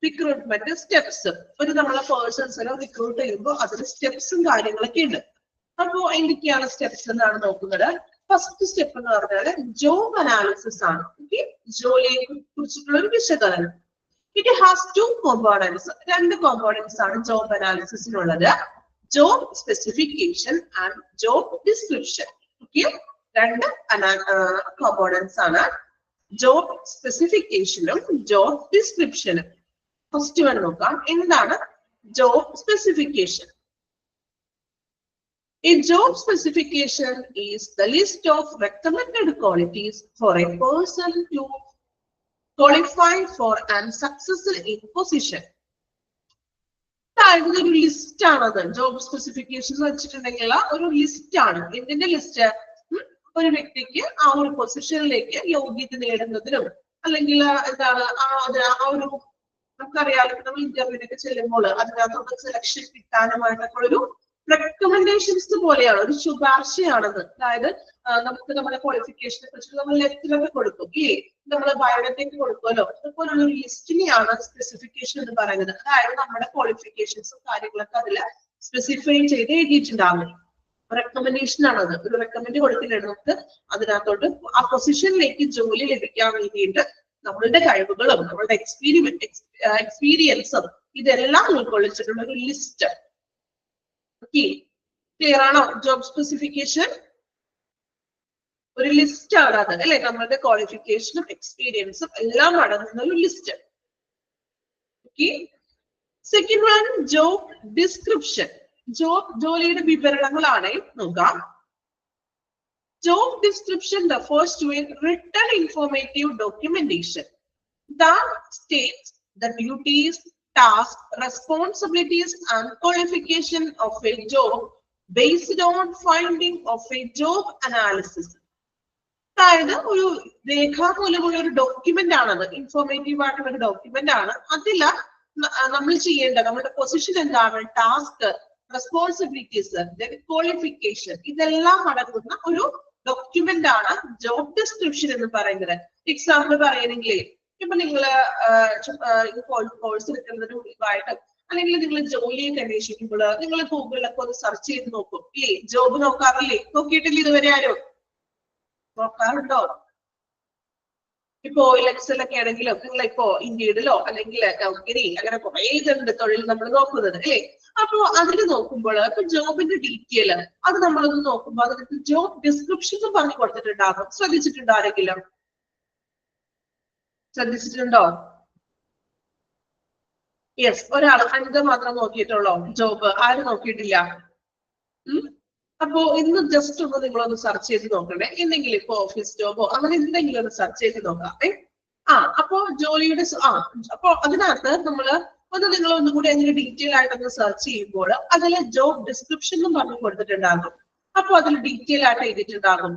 റിക്രൂട്ട്മെന്റ് സ്റ്റെപ്സ്. ഒരു നമ്മളെ പേഴ്സൺസിനെ റിക്രൂട്ട് ചെയ്യുമ്പോൾ അതിന് സ്റ്റെപ്സും കാര്യങ്ങളൊക്കെ ഉണ്ട്. അപ്പോ എന്തൊക്കെയാണ് സ്റ്റെപ്സ് എന്നാണ് നോക്കുന്നത്. ഫസ്റ്റ് സ്റ്റെപ്പ് എന്ന് പറഞ്ഞാൽ ജോബ് അനാലിസിസ് ആണ്. ഓക്കെ, ജോലിയെ കുറിച്ചിട്ടുള്ള ഒരു വിശകലനം. ഇറ്റ് ഹാസ് ടു കോമ്പോണൻസ്, രണ്ട് കോമ്പോണൻസ് ആണ് ജോബ് അനാലിസിസിനുള്ളത്. Job specification and job description. Okay, രണ്ട് കോമ്പോണൻസ് ആണ്, ജോബ് സ്പെസിഫിക്കേഷനും ജോബ് ഡിസ്ക്രിപ്ഷനും. ഫസ്റ്റ് വൺ നോക്കാം. എന്താണ് job specification? A job specification is the list of recommended qualities for a person to qualify for and successful in position. അതായത് ഒരു list ആണത്. Job specification വെച്ചിട്ടുണ്ടെങ്കിൽ ഒരു ലിസ്റ്റ് ആണ്. എന്തിന്റെ ലിസ്റ്റ്? ഒരു വ്യക്തിക്ക് ആ ഒരു പൊസിഷനിലേക്ക് യോഗ്യത നേടുന്നതിനും, അല്ലെങ്കിൽ എന്താണ് ആ ഒരു നമുക്കറിയാലോ, നമ്മൾ ഇന്റർവ്യൂവിനൊക്കെ ചെല്ലുമ്പോൾ അതിനകത്ത് സെലക്ഷൻ കിട്ടാനുമായിട്ടൊക്കെ ഒരു റെക്കമെൻഡേഷൻസ് പോലെയാണ്, ഒരു ശുപാർശയാണത്. അതായത് നമുക്ക് നമ്മുടെ ക്വാളിഫിക്കേഷനെ കുറിച്ച് നമ്മൾ ലെറ്ററൊക്കെ കൊടുക്കും ഇല്ലേ, നമ്മൾ ബയോഡേറ്റയ്ക്ക് കൊടുക്കുമല്ലോ, അതുപോലുള്ള ഒരു ലിസ്റ്റിനെയാണ് സ്പെസിഫിക്കേഷൻ എന്ന് പറയുന്നത്. അതായത് നമ്മുടെ ക്വാളിഫിക്കേഷൻസും കാര്യങ്ങളൊക്കെ അതിൽ സ്പെസിഫൈ ചെയ്ത് എഴുതിയിട്ടുണ്ടാകും. റെക്കമെൻഡേഷൻ ആണത്. ഒരു റെക്കമെൻഡ് കൊടുത്തിട്ടുണ്ട് നമുക്ക് അതിനകത്തോട്ട് ആ പൊസിഷനിലേക്ക് ജോലി ലഭിക്കാൻ വേണ്ടിയിട്ട് നമ്മളുടെ കഴിവുകളും നമ്മളുടെ എക്സ്പീരിയൻസും ഇതെല്ലാം ഉൾക്കൊള്ളിച്ചിട്ടുള്ള ഒരു ലിസ്റ്റ്. ഓക്കെ, ക്ലിയർ ആണോ? ജോബ് സ്പെസിഫിക്കേഷൻ ഒരു ലിസ്റ്റ് ആണ് അത് അല്ലെ, നമ്മളുടെ ക്വാളിഫിക്കേഷനും എക്സ്പീരിയൻസും എല്ലാം അടങ്ങുന്ന ഒരു list. Okay, second one job description. ജോലിയുടെ വിവരണങ്ങളാണ് നോക്കാം. Job description refers to a written informative documentation that states the duties, tasks, responsibilities and qualification of a job based on finding of a job analysis. അതായത് ഒരു രേഖാമൂലമുള്ള ഒരു document ആണത്, informative ആയിട്ടുള്ള ഒരു document ആണ്. അതിൽ നമ്മൾ ചെയ്യേണ്ട നമ്മുടെ പൊസിഷൻ എന്താണ്, ടാസ്ക്, റെസ്പോൺസിബിലിറ്റീസ്, ക്വാളിഫിക്കേഷൻ, ഇതെല്ലാം അടങ്ങുന്ന ഒരു ഡോക്യുമെന്റ് ആണ് ജോബ് ഡിസ്ക്രിപ്ഷൻ എന്ന് പറയുന്നത്. എക്സാമ്പിൾ പറയുകയാണെങ്കിൽ ഇപ്പൊ നിങ്ങൾ കോഴ്സ് എടുക്കുന്നതിന് മുൻപായിട്ട് അല്ലെങ്കിൽ നിങ്ങൾ ജോലിയൊക്കെ അന്വേഷിക്കുമ്പോൾ നിങ്ങൾ ഗൂഗിളിലൊക്കെ ഒന്ന് സെർച്ച് ചെയ്ത് നോക്കും ഇല്ലേ? ജോബ് നോക്കാറില്ലേ? നോക്കിയിട്ടില്ല ഇതുവരെ ആരും? നോക്കാറുണ്ടോ? ഇപ്പോ എക്സലൊക്കെ ആണെങ്കിലും നിങ്ങൾ ഇപ്പോ ഇന്ത്യയിലോ അല്ലെങ്കിൽ കൗക്കരി അങ്ങനെ കുറെ ഇതുണ്ട് തൊഴിൽ നമ്മൾ നോക്കുന്നത് അല്ലേ? അപ്പോ അതിന് നോക്കുമ്പോൾ ഇപ്പൊ ജോബിന്റെ ഡീറ്റെയിൽ അത് നമ്മളൊന്ന് നോക്കുമ്പോൾ അതിനകത്ത് ജോബ് ഡിസ്ക്രിപ്ഷൻ പറഞ്ഞു കൊടുത്തിട്ടുണ്ടാകും. ശ്രദ്ധിച്ചിട്ടുണ്ടോ ആരെങ്കിലും? ശ്രദ്ധിച്ചിട്ടുണ്ടോ? യെസ്, ഒരാൾ അനിത മാത്രം നോക്കിയിട്ടുള്ളോ ജോബ്? ആരും നോക്കിയിട്ടില്ല? അപ്പോ ഇന്ന് ജസ്റ്റ് ഒന്ന് നിങ്ങളൊന്ന് സെർച്ച് ചെയ്ത് നോക്കണേ. എന്തെങ്കിലും ഇപ്പൊ ഓഫീസ് ജോബോ അങ്ങനെ എന്തെങ്കിലും ഒന്ന് സെർച്ച് ചെയ്ത് നോക്കാം. അപ്പോ ജോലിയുടെ അപ്പോ അതിനകത്ത് നമ്മള് നിങ്ങൾ ഒന്നും കൂടി അതിന് ഡീറ്റെയിൽ ആയിട്ടൊന്ന് സെർച്ച് ചെയ്യുമ്പോൾ അതിൽ ജോബ് ഡിസ്ക്രിപ്ഷൻ എന്നും പറഞ്ഞു കൊടുത്തിട്ടുണ്ടാകും. അപ്പൊ അതിൽ ഡീറ്റെയിൽ ആയിട്ട് എഴുതിയിട്ടുണ്ടാകും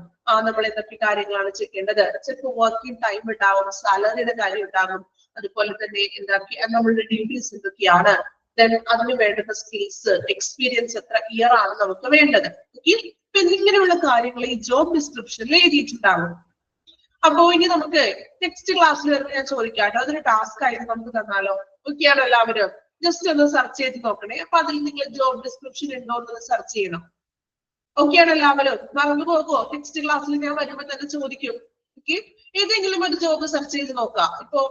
നമ്മൾ എന്തൊക്കെ കാര്യങ്ങളാണ് ചെയ്യേണ്ടത്. ചിലപ്പോൾ വർക്കിംഗ് ടൈം ഉണ്ടാകും, സാലറിയുടെ കാര്യം ഉണ്ടാകും, അതുപോലെ തന്നെ എന്തൊക്കെയാണ് നമ്മളുടെ ഡ്യൂട്ടീസ് എന്തൊക്കെയാണ്, ദെൻ അതിന് വേണ്ടുന്ന സ്കിൽസ്, എക്സ്പീരിയൻസ് എത്ര ഇയർ ആണ് നമുക്ക് വേണ്ടത്. ഇങ്ങനെയുള്ള കാര്യങ്ങൾ ഈ ജോബ് ഡിസ്ക്രിപ്ഷനിൽ എഴുതിയിട്ടുണ്ടാകും. അപ്പോ ഇനി നമുക്ക് നെക്സ്റ്റ് ക്ലാസ്സിൽ വരുമ്പോൾ ഞാൻ ചോദിക്കാട്ടോ, അതൊരു ടാസ്ക് ആയിട്ട് നമുക്ക് തന്നാലോ? ഓക്കെയാണോ എല്ലാവരും? ജസ്റ്റ് ഒന്ന് സെർച്ച് ചെയ്ത് നോക്കണേ. അപ്പൊ അതിൽ നിങ്ങൾ ജോബ് ഡിസ്ക്രിപ്ഷൻ ഉണ്ടോ എന്ന് സെർച്ച് ചെയ്യണം. ഓക്കെയാണോ എല്ലാവരും? മറന്നു പോകുമോ? നെക്സ്റ്റ് ക്ലാസ്സിൽ ഞാൻ വരുമ്പോൾ തന്നെ ചോദിക്കും. ഓക്കെ, ഏതെങ്കിലും ഒരു ജോബ് സെർച്ച് ചെയ്ത് നോക്കാം. ഇപ്പോ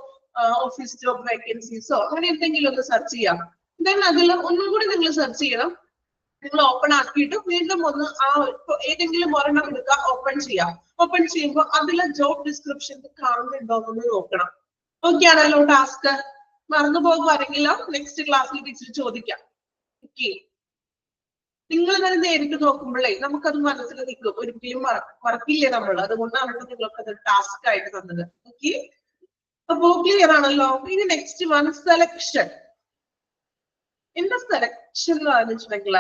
ഓഫീസ് ജോബ് വേക്കൻസീസോ അങ്ങനെ എന്തെങ്കിലും ഒന്ന് സെർച്ച് ചെയ്യാം. ദെൻ അതിൽ ഒന്നും കൂടി നിങ്ങൾ സെർച്ച് ചെയ്യണം. നിങ്ങൾ ഓപ്പൺ ആക്കിയിട്ട് വീണ്ടും ഒന്ന് ഏതെങ്കിലും ഒരെണ്ണം എടുക്കുക, ഓപ്പൺ ചെയ്യാം. ഓപ്പൺ ചെയ്യുമ്പോൾ അതിലെ ജോബ് ഡിസ്ക്രിപ്ഷൻ കാണുന്നുണ്ടോ എന്ന് നോക്കണം. ഓക്കെ ആണല്ലോ ടാസ്ക്? മറന്നു പോകുവാണെങ്കിലോ നെക്സ്റ്റ് ക്ലാസ്സിൽ ടീച്ചർ ചോദിക്കാം. ഓക്കെ, നിങ്ങൾ തന്നെ നേരിട്ട് നോക്കുമ്പോഴേ നമുക്കത് മനസ്സിൽ നിൽക്കും, ഒരിക്കലും മറക്കില്ലേ നമ്മൾ. അതുകൊണ്ടാണ് നിങ്ങൾക്ക് അത് ടാസ്ക് ആയിട്ട് തന്നത്. ഓക്കെ, അപ്പോ ക്ലിയർ ആണല്ലോ? ഇനി നെക്സ്റ്റ് വൺ സെലക്ഷൻ. എന്താ സെലക്ഷൻ എന്ന് പറഞ്ഞിട്ടുണ്ടെങ്കിൽ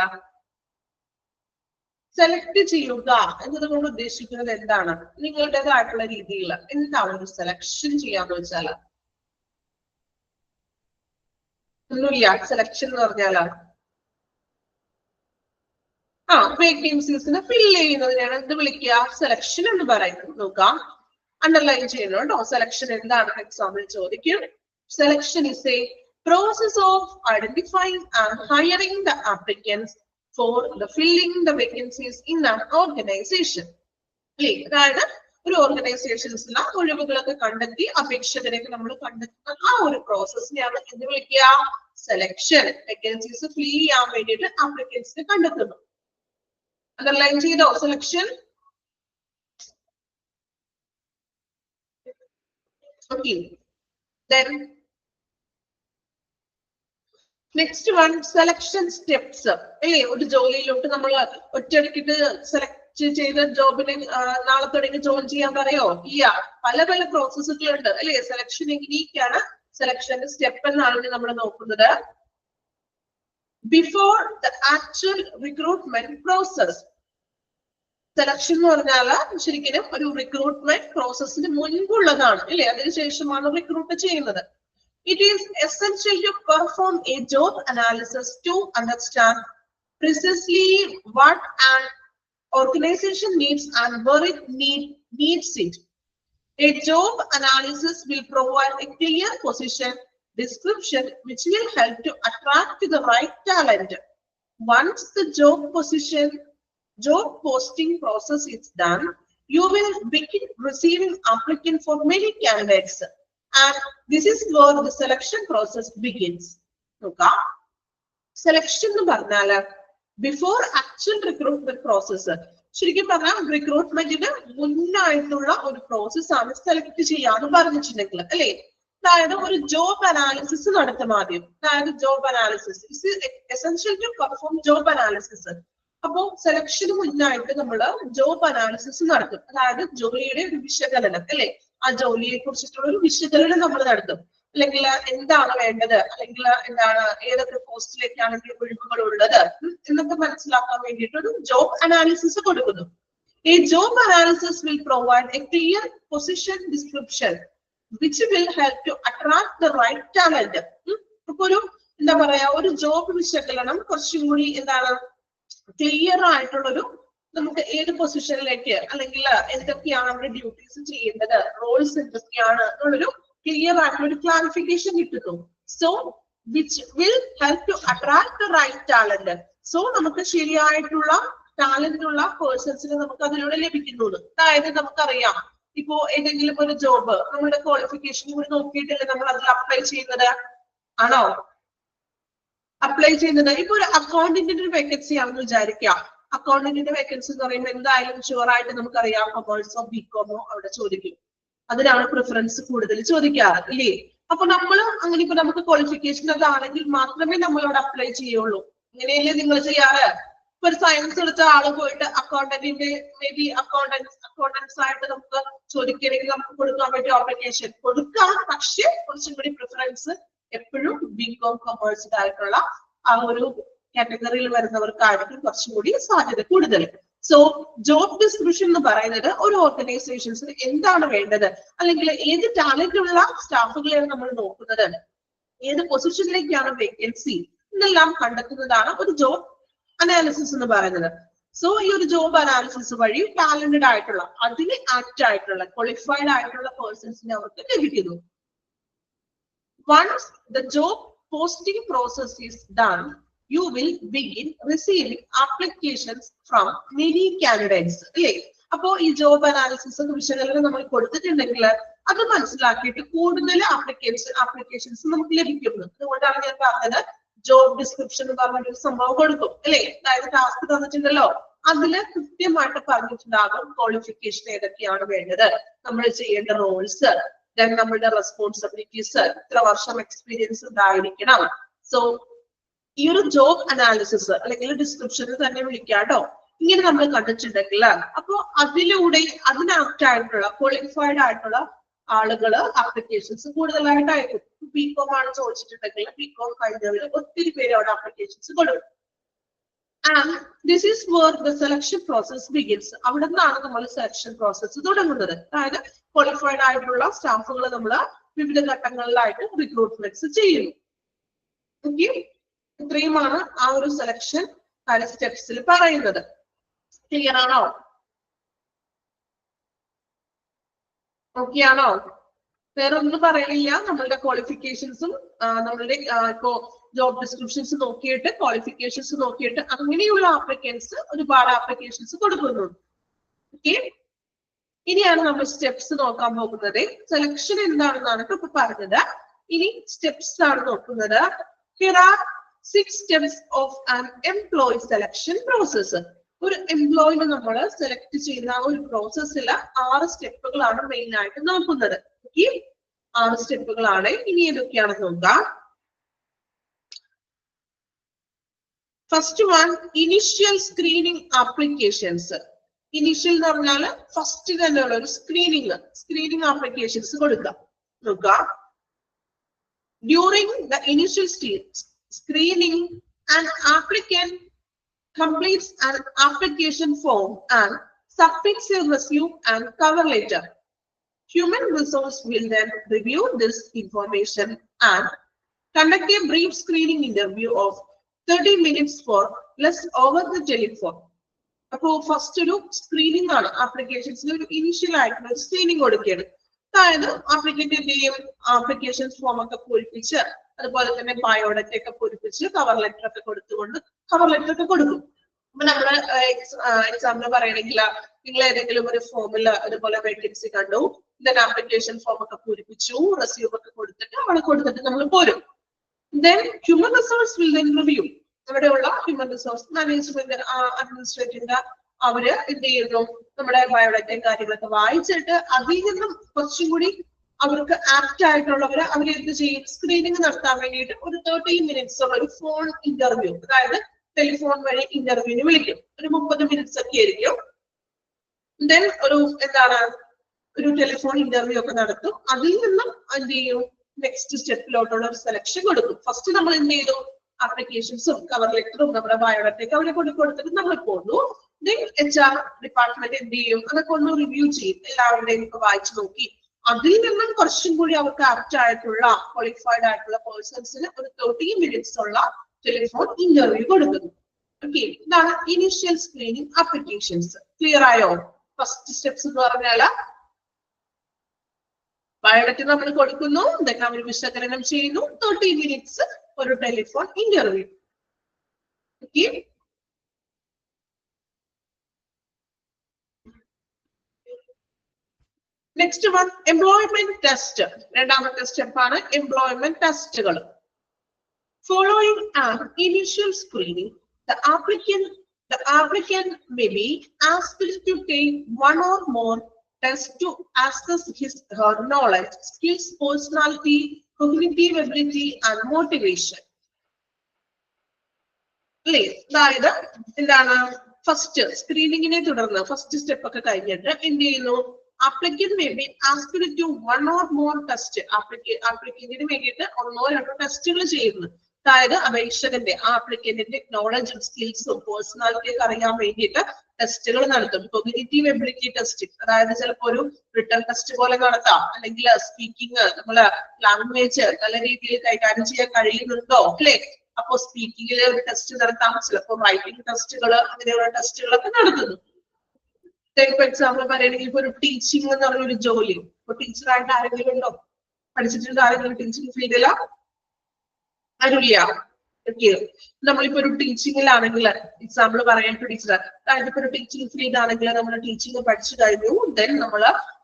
സെലക്ട് ചെയ്യുക എന്നതുകൊണ്ട് ഉദ്ദേശിക്കുന്നത് എന്താണ്? നിങ്ങളുടേതായിട്ടുള്ള രീതിയിൽ എന്താണ് ഒരു സെലക്ഷൻ ചെയ്യാന്ന് വെച്ചാൽ? ഒന്നുമില്ല. സെലക്ഷൻ എന്ന് പറഞ്ഞാൽ വേക്കൻസീസിനെ ഫില്ല് ചെയ്യുന്നതിനാണ് എന്ത് വിളിക്കുക? സെലക്ഷൻ എന്ന് പറയുന്നത്. നോക്കാം, അണ്ടർലൈൻ ചെയ്യണം കേട്ടോ. സെലക്ഷൻ എന്താണ് എക്സാമിൽ ചോദിക്കും. Selection is A process of identifying and hiring the applicants for the filling the vacancies in an organization. അതായത് ഒരു ഓർഗനൈസേഷൻസിലെ ഒഴിവുകളൊക്കെ കണ്ടെത്തി അപേക്ഷകരെയൊക്കെ നമ്മൾ കണ്ടെത്തുന്ന ആ ഒരു പ്രോസസ്സിനെയാണ് എന്ത് വിളിക്കുക? സെലക്ഷൻ. വേക്കൻസീസ് ഫിൽ ചെയ്യാൻ വേണ്ടിയിട്ട് ആപ്ലിക്കൻസിനെ കണ്ടെത്തുന്നു. അണ്ടർലൈൻ ചെയ്തോ selection? Okay, then next one selection steps. ഒരു ജോലിയിലോട്ട് നമ്മൾ ഒറ്റയടിക്കിട്ട് സെലക്ട് ചെയ്ത ജോബിന് നാളെ തുടങ്ങി ജോയിൻ ചെയ്യാൻ പറയോ? ഇല്ല, പല പല പ്രോസസ്സുകളുണ്ട് അല്ലെ? സെലക്ഷൻ എങ്ങനെയൊക്കെയാണ് സെലക്ഷന്റെ സ്റ്റെപ്പ് എന്നാണ് നമ്മൾ നോക്കുന്നത്. Before the actual recruitment process. Selection എന്ന് പറഞ്ഞാല് ശരിക്കും ഒരു റിക്രൂട്ട്മെന്റ് പ്രോസസ്സിന് മുൻപുള്ളതാണ് അല്ലെ? അതിനുശേഷമാണ് റിക്രൂട്ട് ചെയ്യുന്നത്. It is essential to perform a job analysis to understand precisely what an organization needs and where it needs it. A job analysis will provide a clear position description which will help to attract the right talent. Once the job posting process is done, you will begin receiving applicants for many candidates. And this is where the selection process begins. Okay? Selection എന്ന് പറഞ്ഞാല് before actual recruitment process. ശരിക്കും പറഞ്ഞാൽ റിക്രൂട്ട്മെന്റിന് മുന്നായിട്ടുള്ള ഒരു process ആണ് select ചെയ്യാന്ന് പറഞ്ഞിട്ടുണ്ടെങ്കിൽ അല്ലെ? അതായത് ഒരു ജോബ് അനാലിസിസ് നടത്തും ആദ്യം. അതായത് job analysis is essential to perform job analysis. അപ്പോ സെലക്ഷന് മുന്നായിട്ട് നമ്മൾ ജോബ് അനാലിസിസ് നടത്തും. അതായത് ജോലിയുടെ ഒരു വിശകലനം അല്ലെ? ആ ജോലിയെ കുറിച്ചിട്ടുള്ള ഒരു വിശകലനം നമ്മൾ നടത്തും. അല്ലെങ്കിൽ എന്താണ് വേണ്ടത്, അല്ലെങ്കിൽ എന്താണ് ഏതൊക്കെ പോസ്റ്റിലേക്കാണ് ഒഴിവുകൾ ഉള്ളത് എന്നൊക്കെ മനസ്സിലാക്കാൻ വേണ്ടിയിട്ട് ഒരു ജോബ് അനാലിസിസ് കൊടുക്കുന്നു. ഈ job analysis will provide a clear position description which will help to attract the right talent. അപ്പൊ ഒരു എന്താ പറയാ, ഒരു ജോബ് വിശകലനം കുറച്ചും കൂടി എന്താണ് ക്ലിയർ ആയിട്ടുള്ളൊരു, നമുക്ക് ഏത് പൊസിഷനിലേക്ക് അല്ലെങ്കിൽ എന്തൊക്കെയാണ് നമ്മുടെ ഡ്യൂട്ടീസ് ചെയ്യേണ്ടത്, റോൾസ് എന്തൊക്കെയാണ് എന്നുള്ളൊരു ക്ലിയർ ആയിട്ടുള്ള ഒരു ക്ലാരിഫിക്കേഷൻ കിട്ടുന്നു. So which will help to attract the right talent. So നമുക്ക് ശരിയായിട്ടുള്ള ടാലന്റ് ഉള്ള പേഴ്സൺസിനെ നമുക്ക് അതിലൂടെ ലഭിക്കുന്നു. അതായത് നമുക്കറിയാം, ഇപ്പോ ഏതെങ്കിലും ഒരു ജോബ് നമ്മുടെ ക്വാളിഫിക്കേഷൻ കൂടി നോക്കിയിട്ടല്ലേ നമ്മൾ അതിൽ അപ്ലൈ ചെയ്യുന്നത്, ആണോ? അപ്ലൈ ചെയ്യുന്നത്. ഇപ്പൊ ഒരു അക്കൗണ്ടന്റിന്റെ ഒരു വേക്കൻസി ആണെന്ന് വിചാരിക്കാം. അക്കൗണ്ടന്റിന്റെ വേക്കൻസി എന്ന് പറയുമ്പോൾ എന്തായാലും ഷുവർ ആയിട്ട് നമുക്കറിയാം കൊമേഴ്സോ ബികോമോ അവിടെ ചോദിക്കും. അതിനാണ് പ്രിഫറൻസ് കൂടുതൽ ചോദിക്കാറ് ഇല്ലേ? അപ്പൊ നമ്മൾ അങ്ങനെ ഇപ്പൊ നമുക്ക് ക്വാളിഫിക്കേഷൻ അതാണെങ്കിൽ മാത്രമേ നമ്മൾ അവിടെ അപ്ലൈ ചെയ്യുള്ളൂ. അങ്ങനെയല്ലേ നിങ്ങൾ ചെയ്യാറ്? ഒരു സയൻസ് എടുത്ത ആള് പോയിട്ട് അക്കൗണ്ടന്റിന്റെ മേ ബി അക്കൗണ്ടൻസ് ആയിട്ട് നമുക്ക് ചോദിക്കണമെങ്കിൽ നമുക്ക് കൊടുക്കാൻ പറ്റിയ ആപ്ലിക്കേഷൻ കൊടുക്കാം. പക്ഷെ കുറച്ചും കൂടി പ്രിഫറൻസ് എപ്പോഴും ബികോം കൊമേഴ്സ് ആയിട്ടുള്ള ആ ഒരു കാറ്റഗറിയിൽ വരുന്നവർക്കായിരിക്കും കുറച്ചും കൂടി സാധ്യത കൂടുതൽ. സോ ജോബ് ഡിസ്ക്രിപ്ഷൻ എന്ന് പറയുന്നത് ഒരു ഓർഗനൈസേഷൻസിന് എന്താണ് വേണ്ടത്, അല്ലെങ്കിൽ ഏത് ടാലന്റ് ഉള്ള സ്റ്റാഫുകളെയാണ് നമ്മൾ നോക്കുന്നത്, ഏത് പൊസിഷനിലേക്കാണ് വേക്കൻസി എന്നെല്ലാം കണ്ടെത്തുന്നതാണ് ഒരു ജോബ് അനാലിസിസ് എന്ന് പറയുന്നത്. സോ ഈ ഒരു ജോബ് അനാലിസിസ് വഴി ടാലന്റഡ് ആയിട്ടുള്ള, അതിന് ആപ്റ്റ് ആയിട്ടുള്ള, ക്വാളിഫൈഡ് ആയിട്ടുള്ള പേഴ്സൺസിനെ അവർക്ക് ലഭിക്കുന്നു. Once the job posting process is done, you will begin receiving applications from many candidates. അല്ലേ? അപ്പോ ഈ ജോബ് അനാലിസിസ് വിശകലനം നമ്മൾ കൊടുത്തിട്ടുണ്ടെങ്കിൽ അത് മനസ്സിലാക്കിയിട്ട് കൂടുതൽ ആപ്ലിക്കേഷൻസ് നമുക്ക് ലഭിക്കുന്നു. അതുകൊണ്ടാണ് ഞാൻ പറഞ്ഞത് ജോബ് ഡിസ്ക്രിപ്ഷൻ എന്ന് പറഞ്ഞൊരു സംഭവം കൊടുക്കും അല്ലേ? അതായത് ടാസ്ക് തന്നിട്ടുണ്ടല്ലോ, അതില് കൃത്യമായിട്ട് പറഞ്ഞിട്ടുണ്ടാകും ക്വാളിഫിക്കേഷൻ ഏതൊക്കെയാണ് വേണ്ടത്, നമ്മൾ ചെയ്യേണ്ട റോൾസ്, ദെൻ നമ്മളുടെ റെസ്പോൺസിബിലിറ്റീസ്, ഇത്ര വർഷം എക്സ്പീരിയൻസ് ഉണ്ടായിരിക്കണം. സോ ഈ ഒരു ജോബ് അനാലിസിസ് അല്ലെങ്കിൽ ഡിസ്ക്രിപ്ഷനിൽ തന്നെ വിളിക്കാട്ടോ, ഇങ്ങനെ നമ്മൾ കണ്ടിട്ടുണ്ടെങ്കിൽ അപ്പൊ അതിലൂടെ അതിനാപ്റ്റ് ആയിട്ടുള്ള ക്വാളിഫൈഡ് ആയിട്ടുള്ള ആളുകള് ആപ്ലിക്കേഷൻസ് കൂടുതലായിട്ട് അയക്കും. ബികോം ആണ് ചോദിച്ചിട്ടുണ്ടെങ്കിൽ ബികോം കഴിഞ്ഞവര് ഒത്തിരി പേര് അവിടെ ആപ്ലിക്കേഷൻസ് കൊടുക്കും. And this is where the selection process begins. അവിടെ നിന്നാണ് നമ്മൾ സെലക്ഷൻ പ്രോസസ് തുടങ്ങുന്നത്. അതായത് ക്വാളിഫൈഡ് ആയിട്ടുള്ള സ്റ്റാഫുകൾ നമ്മൾ വിവിധ ഘട്ടങ്ങളിലായിട്ട് റിക്രൂട്ട്മെന്റ്സ് ചെയ്യുന്നു. ഓക്കെ, ഇത്രയുമാണ് ആ ഒരു സെലക്ഷൻ സ്റ്റെപ്സിൽ പറയുന്നത്. ക്ലിയർ ആണോ? ഓക്കെ ആണോ? വേറെ ഒന്നും പറയണില്ല. നമ്മളുടെ ക്വാളിഫിക്കേഷൻസും നമ്മളുടെ ഇപ്പോ ജോബ് ഡിസ്ക്രിപ്ഷൻസ് നോക്കിയിട്ട് ക്വാളിഫിക്കേഷൻസ് നോക്കിയിട്ട് അങ്ങനെയുള്ള ആപ്ലിക്കൻസ് ഒരുപാട് ആപ്ലിക്കേഷൻസ് കൊടുക്കുന്നുണ്ട്. ഓക്കെ, ഇനിയാണ് നമ്മൾ സ്റ്റെപ്സ് നോക്കാൻ പോകുന്നത്. സെലക്ഷൻ എന്താണെന്നാണ് ഇപ്പൊ പറഞ്ഞത്. ഇനി സ്റ്റെപ്സ് ആണ് നോക്കുന്നത്. Here are 6 steps of an employee selection process. ഒരു എംപ്ലോയിനെ നമ്മൾ സെലക്ട് ചെയ്യുന്ന ഒരു പ്രോസസ്സിൽ 6 സ്റ്റെപ്പുകളാണ് മെയിൻ ആയിട്ട് നോക്കുന്നത്. ഓക്കെ, 6 സ്റ്റെപ്പുകളാണ്. ഇനി ഏതൊക്കെയാണെന്ന് നോക്കാം. First one, initial screening applications. Initial എന്ന് പറഞ്ഞാൽ ഫസ്റ്റ് തന്നെയുള്ള ഒരു സ്ക്രീനിങ് ആപ്ലിക്കേഷൻസ് കൊടുക്കാം. നോക്കാം. During the initial stage screening, an applicant completes an application form and submits a resume and cover letter. Human resource will then review this information and conduct a brief screening interview of 30 minutes for plus over the telephone. അപ്പോ first ഒരു screening ആണ്. ആപ്ലിക്കേഷൻസിന് ഒരു initial ആയിട്ടുള്ള screening കൊടുക്കുകയാണ്. അതായത് applicant എന്ത് ചെയ്യും, application form ഒക്കെ പൂരിപ്പിച്ച് അതുപോലെ തന്നെ ബയോഡേറ്റ ഒക്കെ പൂരിപ്പിച്ച് കവർ ലെറ്റർ ഒക്കെ കൊടുത്തുകൊണ്ട് കവർ ലെറ്റർ ഒക്കെ കൊടുക്കും. അപ്പൊ നമ്മള് എക്സാമ്പിൾ പറയണമെങ്കിൽ നിങ്ങൾ ഏതെങ്കിലും ഒരു ഫോമിൽ അതുപോലെ വേക്കൻസി കണ്ടു, ദെൻ ആപ്ലിക്കേഷൻ ഫോം ഒക്കെ പൂരിപ്പിച്ചു, റെസ്യൂം ഒക്കെ കൊടുത്തിട്ട് അവിടെ കൊടുത്തിട്ട് നമ്മൾ പോരും. Then human resource will then review. അവിടെയുള്ള ഹ്യൂമൻ റിസോഴ്സ് മാനേജ്മെന്റ് അഡ്മിനിസ്ട്രേറ്റീവിന്റെ അവര് എന്ത് ചെയ്യുന്നു, നമ്മുടെ ബയോഡേറ്റയും കാര്യങ്ങളൊക്കെ വായിച്ചിട്ട് അതിൽ നിന്നും കുറച്ചും കൂടി അവർക്ക് ആപ്റ്റ് ആയിട്ടുള്ളവര് അവർ എന്ത് ചെയ്യും, സ്ക്രീനിങ് നടത്താൻ വേണ്ടിയിട്ട് ഒരു 30 minutes ഉള്ള ഒരു ഫോൺ ഇന്റർവ്യൂ, അതായത് ടെലിഫോൺ വഴി ഇന്റർവ്യൂവിന് വിളിക്കും. ഒരു 30 minutes ഒക്കെ ആയിരിക്കും. ദെൻ ഒരു ടെലിഫോൺ ഇന്റർവ്യൂ ഒക്കെ നടത്തും. അതിൽ നിന്നും എന്ത് ചെയ്യും, നെക്സ്റ്റ് സ്റ്റെപ്പിലോട്ടുള്ള ഒരു സെലക്ഷൻ കൊടുക്കും. ഫസ്റ്റ് നമ്മൾ എന്ത് ചെയ്തു, ആപ്ലിക്കേഷൻസും കവർ ലെറ്ററും നമ്മുടെ ബയോഡേറ്റയൊക്കെ അവരെ കൊടുത്തിട്ട് നമ്മൾ പോന്നു. ദെൻ HR ഡിപ്പാർട്ട്മെന്റ് എന്ത് ചെയ്യും, അതൊക്കെ ഒന്ന് റിവ്യൂ ചെയ്യും, എല്ലാവരുടെയും ഒക്കെ വായിച്ചു നോക്കി അതിൽ നിന്നും കുറച്ചും കൂടി അവർക്ക് ആപ്റ്റ് ആയിട്ടുള്ള ക്വാളിഫൈഡ് ആയിട്ടുള്ള പേഴ്സൺസിന് ഒരു 30 minutes ഉള്ള ടെലിഫോൺ ഇന്റർവ്യൂ കൊടുക്കുന്നു. ഓക്കെ, ഇതാണ് ഇനിഷ്യൽ സ്ക്രീനിങ് ആപ്ലിക്കേഷൻസ്. ക്ലിയർ ആയോ? ഫസ്റ്റ് സ്റ്റെപ്സ് എന്ന് പറഞ്ഞാല് ബയോഡേറ്റ നമ്മൾ കൊടുക്കുന്നു, ദെൻ അവർ വിശകലനം ചെയ്യുന്നു, 30 minutes ഒരു telephone interview. Okay, next one employment test. രണ്ടാമത്തെ സ്റ്റെപ്പാണ് എംപ്ലോയ്മെന്റ് ടെസ്റ്റുകൾ. Following an initial screening, the applicant may be asked to take one or more tests to assess her knowledge, skills, personality, cognitive ability and motivation. അല്ലേ? അതായത് എന്താണ്, first സ്ക്രീനിങ്ങിനെ തുടർന്ന് first step ഒക്കെ കഴിഞ്ഞിട്ട് എന്ത് ചെയ്യുന്നു, applicant may be asked to one or more test. ആപ്ലിക്കന്റിന് വേണ്ടിയിട്ട് ഒന്നോ രണ്ടോ ടെസ്റ്റുകൾ ചെയ്യുന്നു. അതായത് അപേക്ഷകന്റെ ആപ്ലിക്കന്റിന്റെ നോളജും സ്കിൽസും പേഴ്സണാലിറ്റി ഒക്കെ അറിയാൻ വേണ്ടിയിട്ട് ടെസ്റ്റുകൾ നടത്തും. കൊഗ്നിറ്റീവ് എബിലിറ്റി ടെസ്റ്റ്, അതായത് ചിലപ്പോൾ ഒരു റിട്ടൺ ടെസ്റ്റ് പോലെ നടത്താം, അല്ലെങ്കിൽ സ്പീക്കിംഗ് നമ്മള് ലാംഗ്വേജ് നല്ല രീതിയിൽ കൈകാര്യം ചെയ്യാൻ കഴിയുന്നുണ്ടോ, അല്ലെ? അപ്പോ സ്പീക്കിംഗിൽ ഒരു ടെസ്റ്റ് നടത്താം, ചിലപ്പോൾ റൈറ്റിംഗ് ടെസ്റ്റുകൾ, അങ്ങനെയുള്ള ടെസ്റ്റുകളൊക്കെ നടത്തുന്നു. ഫോർ എക്സാമ്പിൾ പറയുകയാണെങ്കിൽ ഇപ്പൊ ഒരു ടീച്ചിങ് എന്ന് പറഞ്ഞൊരു ജോലി, ഇപ്പൊ ടീച്ചറായിട്ട് ആരെങ്കിലും ഉണ്ടോ, പഠിച്ചിട്ടുണ്ട് ആരെങ്കിലും ടീച്ചിങ് ഫീൽഡില? ആരുമില്ല. ഓക്കെ, നമ്മളിപ്പോ ഒരു ടീച്ചിങ്ങിലാണെങ്കിൽ എക്സാമ്പിൾ പറയാൻ ടീച്ചർ, അതായത് ഇപ്പൊ ഒരു ടീച്ചിങ് ഫീൽഡ് ആണെങ്കിൽ നമ്മൾ ടീച്ചിങ് പഠിച്ചു കഴിഞ്ഞു, ദെൻ നമ്മൾ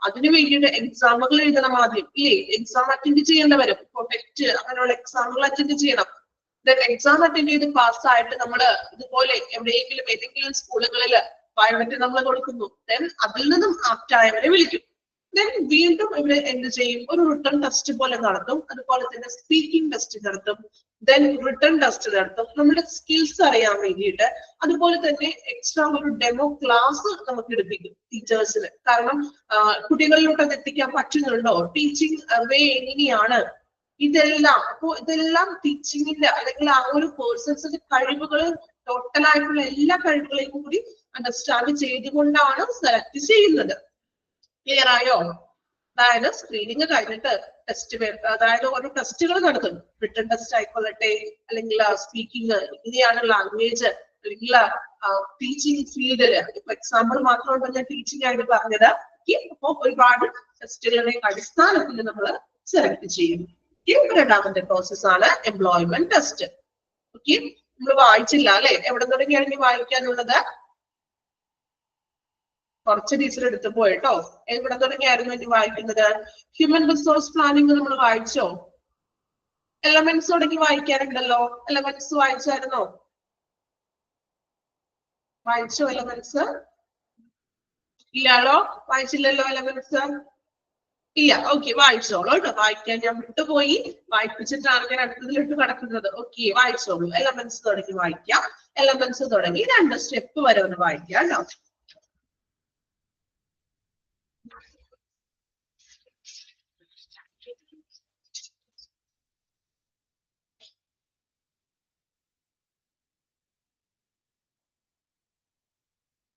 അതിനു വേണ്ടിയിട്ട് എക്സാമുകൾ എഴുതണം ആദ്യം, ഇല്ലേ? എക്സാം അറ്റൻഡ് ചെയ്യേണ്ടി വരും. ഇപ്പൊ ടെറ്റ് അങ്ങനെയുള്ള എക്സാമുകൾ അറ്റൻഡ് ചെയ്യണം. ദെൻ എക്സാം അറ്റൻഡ് ചെയ്ത് പാസ്സായിട്ട് നമ്മൾ ഇതുപോലെ എവിടെയെങ്കിലും ഏതെങ്കിലും സ്കൂളുകളിൽ ബയോഡേറ്റ നമ്മൾ കൊടുക്കുന്നു. ദെൻ അതിൽ നിന്നും ആപ്റ്റായവരെ വിളിക്കും. ദെൻ വീണ്ടും ഇവിടെ എന്ത് ചെയ്യും, ഒരു റിട്ടൺ ടെസ്റ്റ് പോലെ നടത്തും. അതുപോലെ തന്നെ സ്പീക്കിംഗ് ടെസ്റ്റ് നടത്തും, ദെൻ റിട്ടൺ ടെസ്റ്റ് നടത്തും, നമ്മുടെ സ്കിൽസ് അറിയാൻ വേണ്ടിയിട്ട്. അതുപോലെ തന്നെ എക്സ്ട്രാ ഒരു ഡെമോ ക്ലാസ് നമുക്ക് എടുപ്പിക്കും ടീച്ചേഴ്സിന്. കാരണം കുട്ടികളിലോട്ട് അത് എത്തിക്കാൻ പറ്റുന്നുണ്ടോ, ടീച്ചിങ് വേ എങ്ങനെയാണ്, ഇതെല്ലാം. അപ്പോ ഇതെല്ലാം ടീച്ചിങ്ങിന്റെ അല്ലെങ്കിൽ ആ ഒരു പേഴ്സൺസിന്റെ കഴിവുകൾ, ടോട്ടലായിട്ടുള്ള എല്ലാ കഴിവുകളെയും കൂടി അണ്ടർസ്റ്റാൻഡ് ചെയ്തുകൊണ്ടാണ് സെലക്ട് ചെയ്യുന്നത്. ക്ലിയർ ആയോ? അതായത് സ്ക്രീനിങ് കഴിഞ്ഞിട്ട് ടെസ്റ്റ്, അതായത് ഓരോ ടെസ്റ്റുകൾ നടത്തും. റിട്ടൺ ടെസ്റ്റ് ആയിക്കൊള്ളട്ടെ, അല്ലെങ്കിൽ സ്പീക്കിംഗ്, ഇങ്ങനെയാണ് ലാംഗ്വേജ്, അല്ലെങ്കിൽ ടീച്ചിങ് ഫീൽഡില്. ഇപ്പൊ എക്സാമ്പിൾ മാത്രമാണ് ഞാൻ ടീച്ചിങ് ആയിട്ട് പറഞ്ഞത്. അപ്പൊ ഒരുപാട് ടെസ്റ്റുകളുടെ അടിസ്ഥാനത്തിൽ നമ്മൾ സെലക്ട് ചെയ്യും. രണ്ടാമത്തെ പ്രോസസ് ആണ് എംപ്ലോയ്മെന്റ് ടെസ്റ്റ്. ഓക്കെ, നമ്മൾ വായിച്ചില്ല അല്ലെ? എവിടെ തുടങ്ങിയാണ് ഇനി വായിക്കാനുള്ളത്? കുറച്ച് ടീച്ചർ എടുത്തു പോയിട്ടോ. എവിടെ തുടങ്ങിയായിരുന്നു ഇനി വായിക്കുന്നത്? ഹ്യൂമൻ റിസോഴ്സ് പ്ലാനിങ് നമ്മൾ വായിച്ചോ? എലമെന്റ്സ് തുടങ്ങി വായിക്കാനുണ്ടല്ലോ. എലമെന്റ്സ് വായിച്ചായിരുന്നോ? വായിച്ചോ എലമെന്റ്സ്? ഇല്ലാലോ, വായിച്ചില്ലല്ലോ എലമെന്റ്സ്. ഇല്ല, ഓക്കെ, വായിച്ചോളൂ കേട്ടോ. വായിക്കാൻ ഞാൻ വിട്ടുപോയി, വായിപ്പിച്ചിട്ടാണ് ഞാൻ അടുത്തതിലോട്ട് കടക്കുന്നത്. ഓക്കെ, വായിച്ചോളൂ. എലമെന്റ്സ് തുടങ്ങി വായിക്കാം. എലമെന്റ്സ് തുടങ്ങി 2 സ്റ്റെപ്പ് വരെ ഒന്ന് വായിക്കാം കേട്ടോ.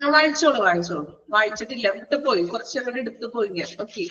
വായിച്ചോളൂ, വായിച്ചോളൂ. വായിച്ചിട്ടില്ല, വിട്ടുപോയി, കുറച്ചങ്ങോട്ട് എടുത്തു പോയി ഞാൻ. ഓക്കെ,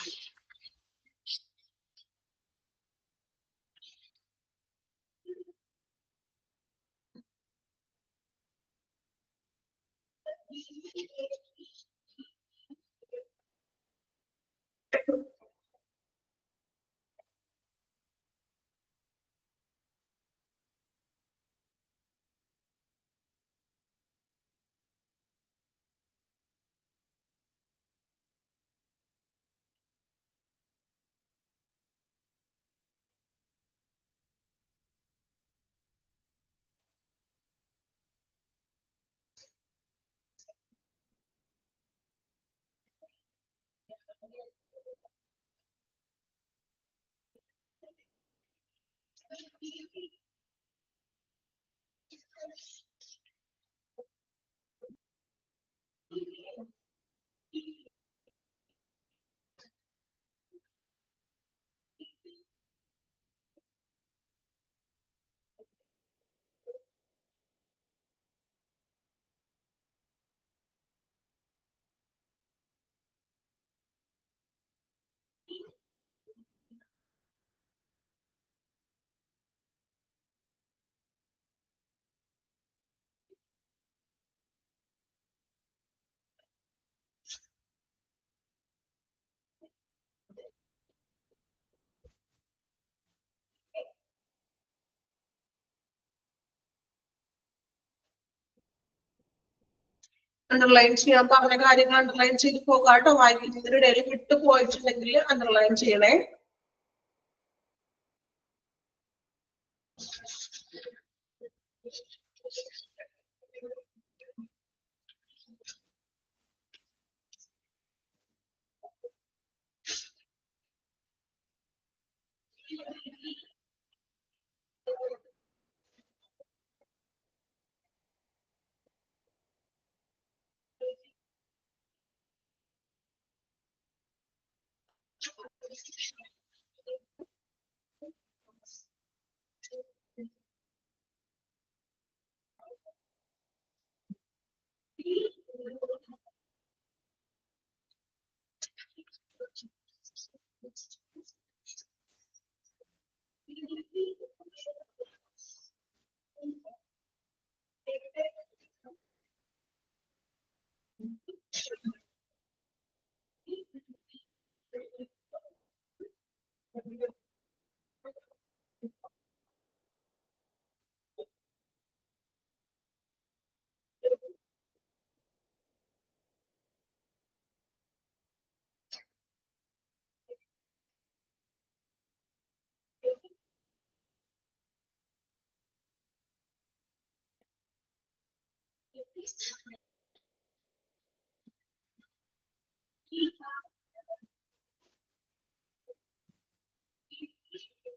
അണ്ടർലൈൻ ചെയ്യാൻ പറഞ്ഞ കാര്യങ്ങൾ അണ്ടർലൈൻ ചെയ്ത് പോകാട്ടോ. വായിക്കുന്നതിനിടയിൽ വിട്ടു പോയിട്ടുണ്ടെങ്കിൽ അണ്ടർലൈൻ ചെയ്യണേ.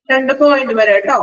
2 പോയിന്റ് വരെ കേട്ടോ.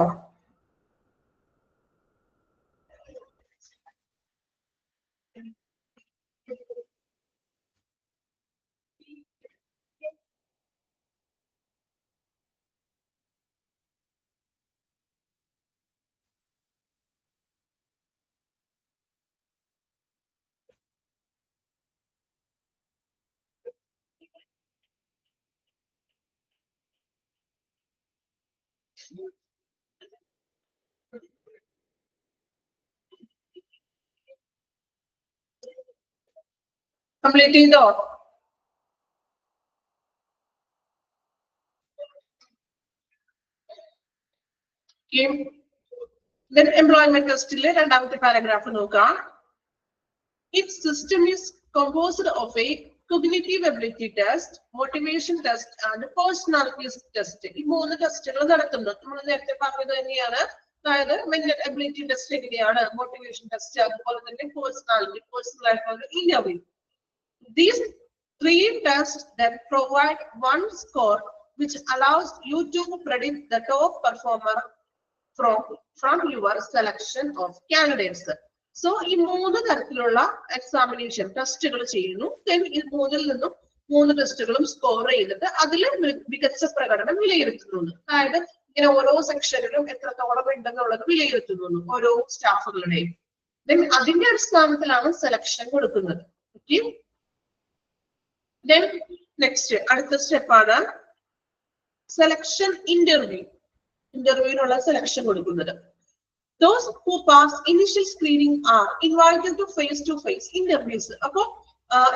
കംപ്ലീറ്റ് ചെയ്തോ? Then employment testile രണ്ടാമത്തെ പാരഗ്രാഫ് നോക്കാം. Its system is composed of a cognitive ability test, motivation test and personality test. ഈ 3 ടെസ്റ്റുകൾ നടത്തുന്നു. നമ്മൾ നേരത്തെ പറഞ്ഞത് തന്നെയാണ്. അതായത് മെന്റൽ എബിലിറ്റി ടെസ്റ്റ് എങ്ങനെയാണ്, മോട്ടിവേഷൻ ടെസ്റ്റ്, അതുപോലെ തന്നെ പേഴ്സണൽ ആയിട്ടുള്ള interview. These 3 tests that provide one score which allows you to predict the top performer from your selection of candidates. So ഈ 3 തരത്തിലുള്ള എക്സാമിനേഷൻ ടെസ്റ്റുകൾ ചെയ്യുന്നു. Then ഈ 3-ൽ നിന്നും 3 ടെസ്റ്റുകളും സ്കോർ ചെയ്തിട്ട് അതിൽ മികച്ച പ്രകടനം വിലയിരുത്തുന്നു. അതായത് ഇങ്ങനെ ഓരോ സെക്ഷനിലും എത്രത്തോളം ഉണ്ടെന്നുള്ളത് വിലയിരുത്തുന്നു ഓരോ സ്റ്റാഫുകളുടെയും. Then അതിന്റെ അടിസ്ഥാനത്തിലാണ് സെലക്ഷൻ കൊടുക്കുന്നത്. ഓക്കെ. Then നെക്സ്റ്റ് അടുത്ത സ്റ്റെപ്പാണ് സെലക്ഷൻ ഇന്റർവ്യൂ. ഇന്റർവ്യൂവിനുള്ള സെലക്ഷൻ കൊടുക്കുന്നത്. Those who pass initial screening are invited to face interviews. അപ്പൊ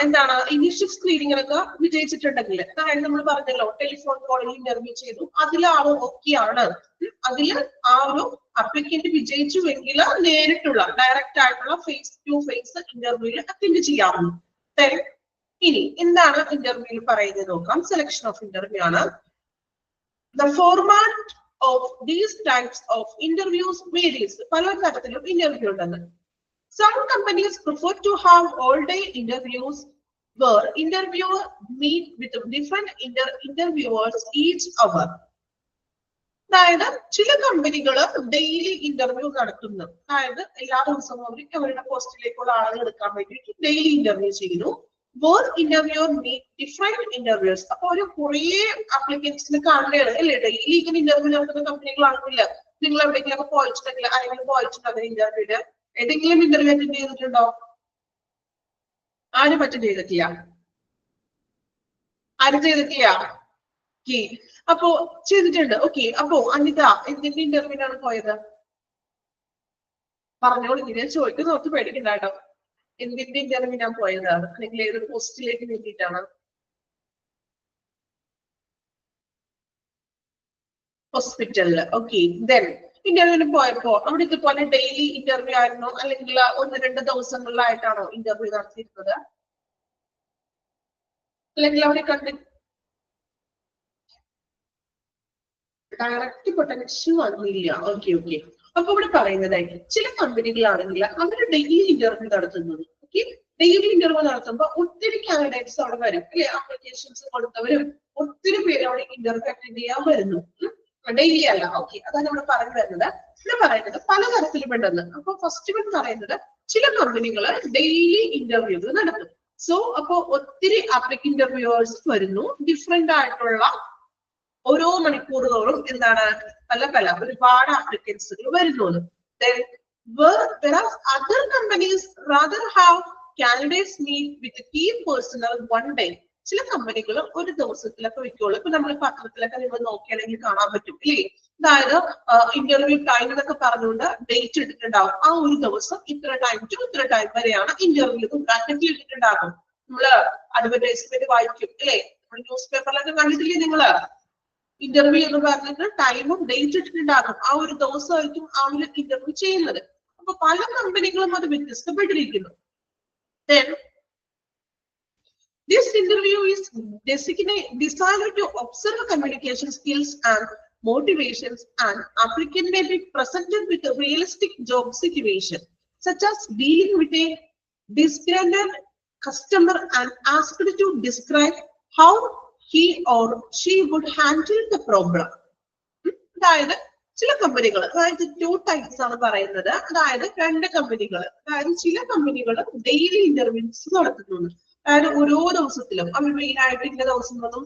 എന്താണ് ഇനീഷ്യൽ സ്ക്രീനിങ്ങിനൊക്കെ വിജയിച്ചിട്ടുണ്ടെങ്കിൽ, അതായത് നമ്മൾ പറഞ്ഞല്ലോ ടെലിഫോൺ കോളിൽ ഇന്റർവ്യൂ ചെയ്തു, അതിലാണ് ഓക്കെയാണ്, അതിൽ ആ ഒരു അപ്ലിക്കന്റ് വിജയിച്ചുവെങ്കിൽ നേരിട്ടുള്ള ഡയറക്റ്റ് ആയിട്ടുള്ള ഫേസ് ടു ഫേസ് ഇന്റർവ്യൂവിൽ അറ്റൻഡ് ചെയ്യാവുന്നു. ഇനി എന്താണ് ഇന്റർവ്യൂവിൽ പറയുന്നത് നോക്കാം. സെലക്ഷൻ ഓഫ് ഇന്റർവ്യൂ ആണ്. The format of these types of interviews varies. പല തരത്തിലും ഇന്റർവ്യൂ ഉണ്ടെന്ന്. Some companies prefer to have all-day interviews where interviewer meet with different interviewers each hour. അതായത് ചില കമ്പനികൾ ഡെയിലി ഇന്റർവ്യൂ നടത്തുന്നു. അതായത് എല്ലാ ദിവസവും അവരുടെ പോസ്റ്റിലേക്കുള്ള ആളുകൾ എടുക്കാൻ വേണ്ടിയിട്ട് ഡെയിലി ഇന്റർവ്യൂ ചെയ്യുന്നു. Both interviewer meet different interviewers. അപ്പൊ ഒരു കുറേ അപ്ലിക്കൻസിന് കാണുകയാണ് അല്ലേ, ഡെയിലി ഇങ്ങനെ ഇന്റർവ്യൂ നടത്തുന്ന കമ്പനികളാണെന്നില്ല. നിങ്ങൾ എവിടെയെങ്കിലും പോയിട്ടുണ്ടെങ്കിൽ, ആരെങ്കിലും പോയിട്ടുണ്ടോ ഇന്റർവ്യൂല്? ഏതെങ്കിലും ഇന്റർവ്യൂ അറ്റൻഡ് ചെയ്തിട്ടുണ്ടോ? ആരും അറ്റൻഡ് ചെയ്തിട്ടില്ല. ആരും ചെയ്തിട്ടില്ല. അപ്പോ ചെയ്തിട്ടുണ്ട്. ഓക്കെ. അപ്പോ അനിത എന്തിന്റെ ഇന്റർവ്യൂവിനാണ് പോയത്? പറഞ്ഞോളൂ. ഇങ്ങനെ ചോദിക്കുന്ന നോക്കി പേടിക്കണ്ട കേട്ടോ. എന്തിന്റെ ഇന്റർവ്യൂ ഞാൻ പോയത്? നിങ്ങൾ ഏതൊരു പോസ്റ്റിലേക്ക് വേണ്ടിയിട്ടാണ്? ഹോസ്പിറ്റലില്. ഓക്കെ. ദെൻ ഇന്റർവ്യൂവിന് പോയപ്പോ അവിടെ ഇതുപോലെ ഡെയിലി ഇന്റർവ്യൂ ആയിരുന്നോ, അല്ലെങ്കിൽ 1-2 ദിവസങ്ങളിലായിട്ടാണോ ഇന്റർവ്യൂ നടത്തിയിരുന്നത്? അല്ലെങ്കിൽ അവിടെ ഡയറക്റ്റ് പൊട്ടൻഷ്യൽ വന്നില്ല. ഓക്കെ. അപ്പൊ ഇവിടെ പറയുന്നതായിട്ട് ചില കമ്പനികളാണെങ്കിൽ അവർ ഡെയിലി ഇന്റർവ്യൂ നടത്തുന്നത്. ഓക്കെ. ഡെയിലി ഇന്റർവ്യൂ നടത്തുമ്പോൾ ഒത്തിരി കാൻഡിഡേറ്റ്സ് അവിടെ വരും അല്ലെ, ആപ്ലിക്കേഷൻസ് കൊടുത്തവരും ഒത്തിരി പേര് അവിടെ ഇന്റർവ്യൂ അറ്റൻഡ് ചെയ്യാൻ വരുന്നു. ഡെയിലി അല്ല. ഓക്കെ. അതാണ് നമ്മൾ പറഞ്ഞു വരുന്നത്. ഇവിടെ പറയുന്നത് പലതരത്തിലും ഉണ്ടെന്ന്. അപ്പൊ ഫസ്റ്റ് പറയുന്നത് ചില കമ്പനികൾ ഡെയിലി ഇന്റർവ്യൂകൾ നടത്തും. സോ അപ്പോ ഒത്തിരി ആപ്ലിക്കന്റ് ഇന്റർവ്യൂവേഴ്സ് വരുന്നു, ഡിഫറെന്റ് ആയിട്ടുള്ള ഓരോ മണിക്കൂർ തോറും എന്താണ് പല പല ഒരുപാട് ആപ്ലിക്കൻസുകൾ വരുന്നു. Then whereas other companies rather have candidates meet with a key personnel one day. ചില കമ്പനികൾ ഒരു ദിവസത്തിലൊക്കെ വെക്കുള്ളൂ. ഇപ്പൊ നമ്മൾ പത്രത്തിലൊക്കെ നിങ്ങൾ നോക്കിയാണെങ്കിൽ കാണാൻ പറ്റും അല്ലേ? അതായത് ഇന്റർവ്യൂ ടൈം എന്നൊക്കെ പറഞ്ഞുകൊണ്ട് ഡേറ്റ് ഇട്ടിട്ടുണ്ടാവും. ആ ഒരു ദിവസം ഇത്ര ടൈം ടു ഇത്ര ടൈം വരെയാണ് ഇന്റർവ്യൂ ബ്രാക്കറ്റിൽ ഇട്ടിട്ടുണ്ടാകും. നമ്മള് അഡ്വർടൈസ്മെന്റ് വായിക്കും അല്ലേ? ന്യൂസ് പേപ്പറിലൊക്കെ കണ്ടിട്ടില്ലേ നിങ്ങള്? ഇന്റർവ്യൂ എന്ന് പറഞ്ഞിട്ട് ടൈമും ഡേറ്റ് ഇട്ടിട്ടുണ്ടാകും. ആ ഒരു ദിവസമായിരിക്കും ആ ഒരു ഇന്റർവ്യൂ ചെയ്യുന്നത്. അപ്പൊ പല കമ്പനികളും അത് വ്യത്യസ്തപ്പെട്ടിരിക്കുന്നു. Then this interview is designed to observe communication skills and motivations, and applicant may be presented with a realistic job situation, such as dealing with a disgruntled customer and asked to describe how he or she would handle the problem. അതായത് ചില കമ്പനികൾ, അതായത് 2 types ആണ് പറയുന്നത്. അതായത് 2 കമ്പനികൾ, അതായത് ചില കമ്പനികൾ ഡെയിലി ഇന്റർവ്യൂസ് നടത്തുന്നു. അതായത് ഓരോ ദിവസത്തിലും അവർ മെയിൻ ആയിട്ട് ഇന്ന ദിവസം ഒന്നും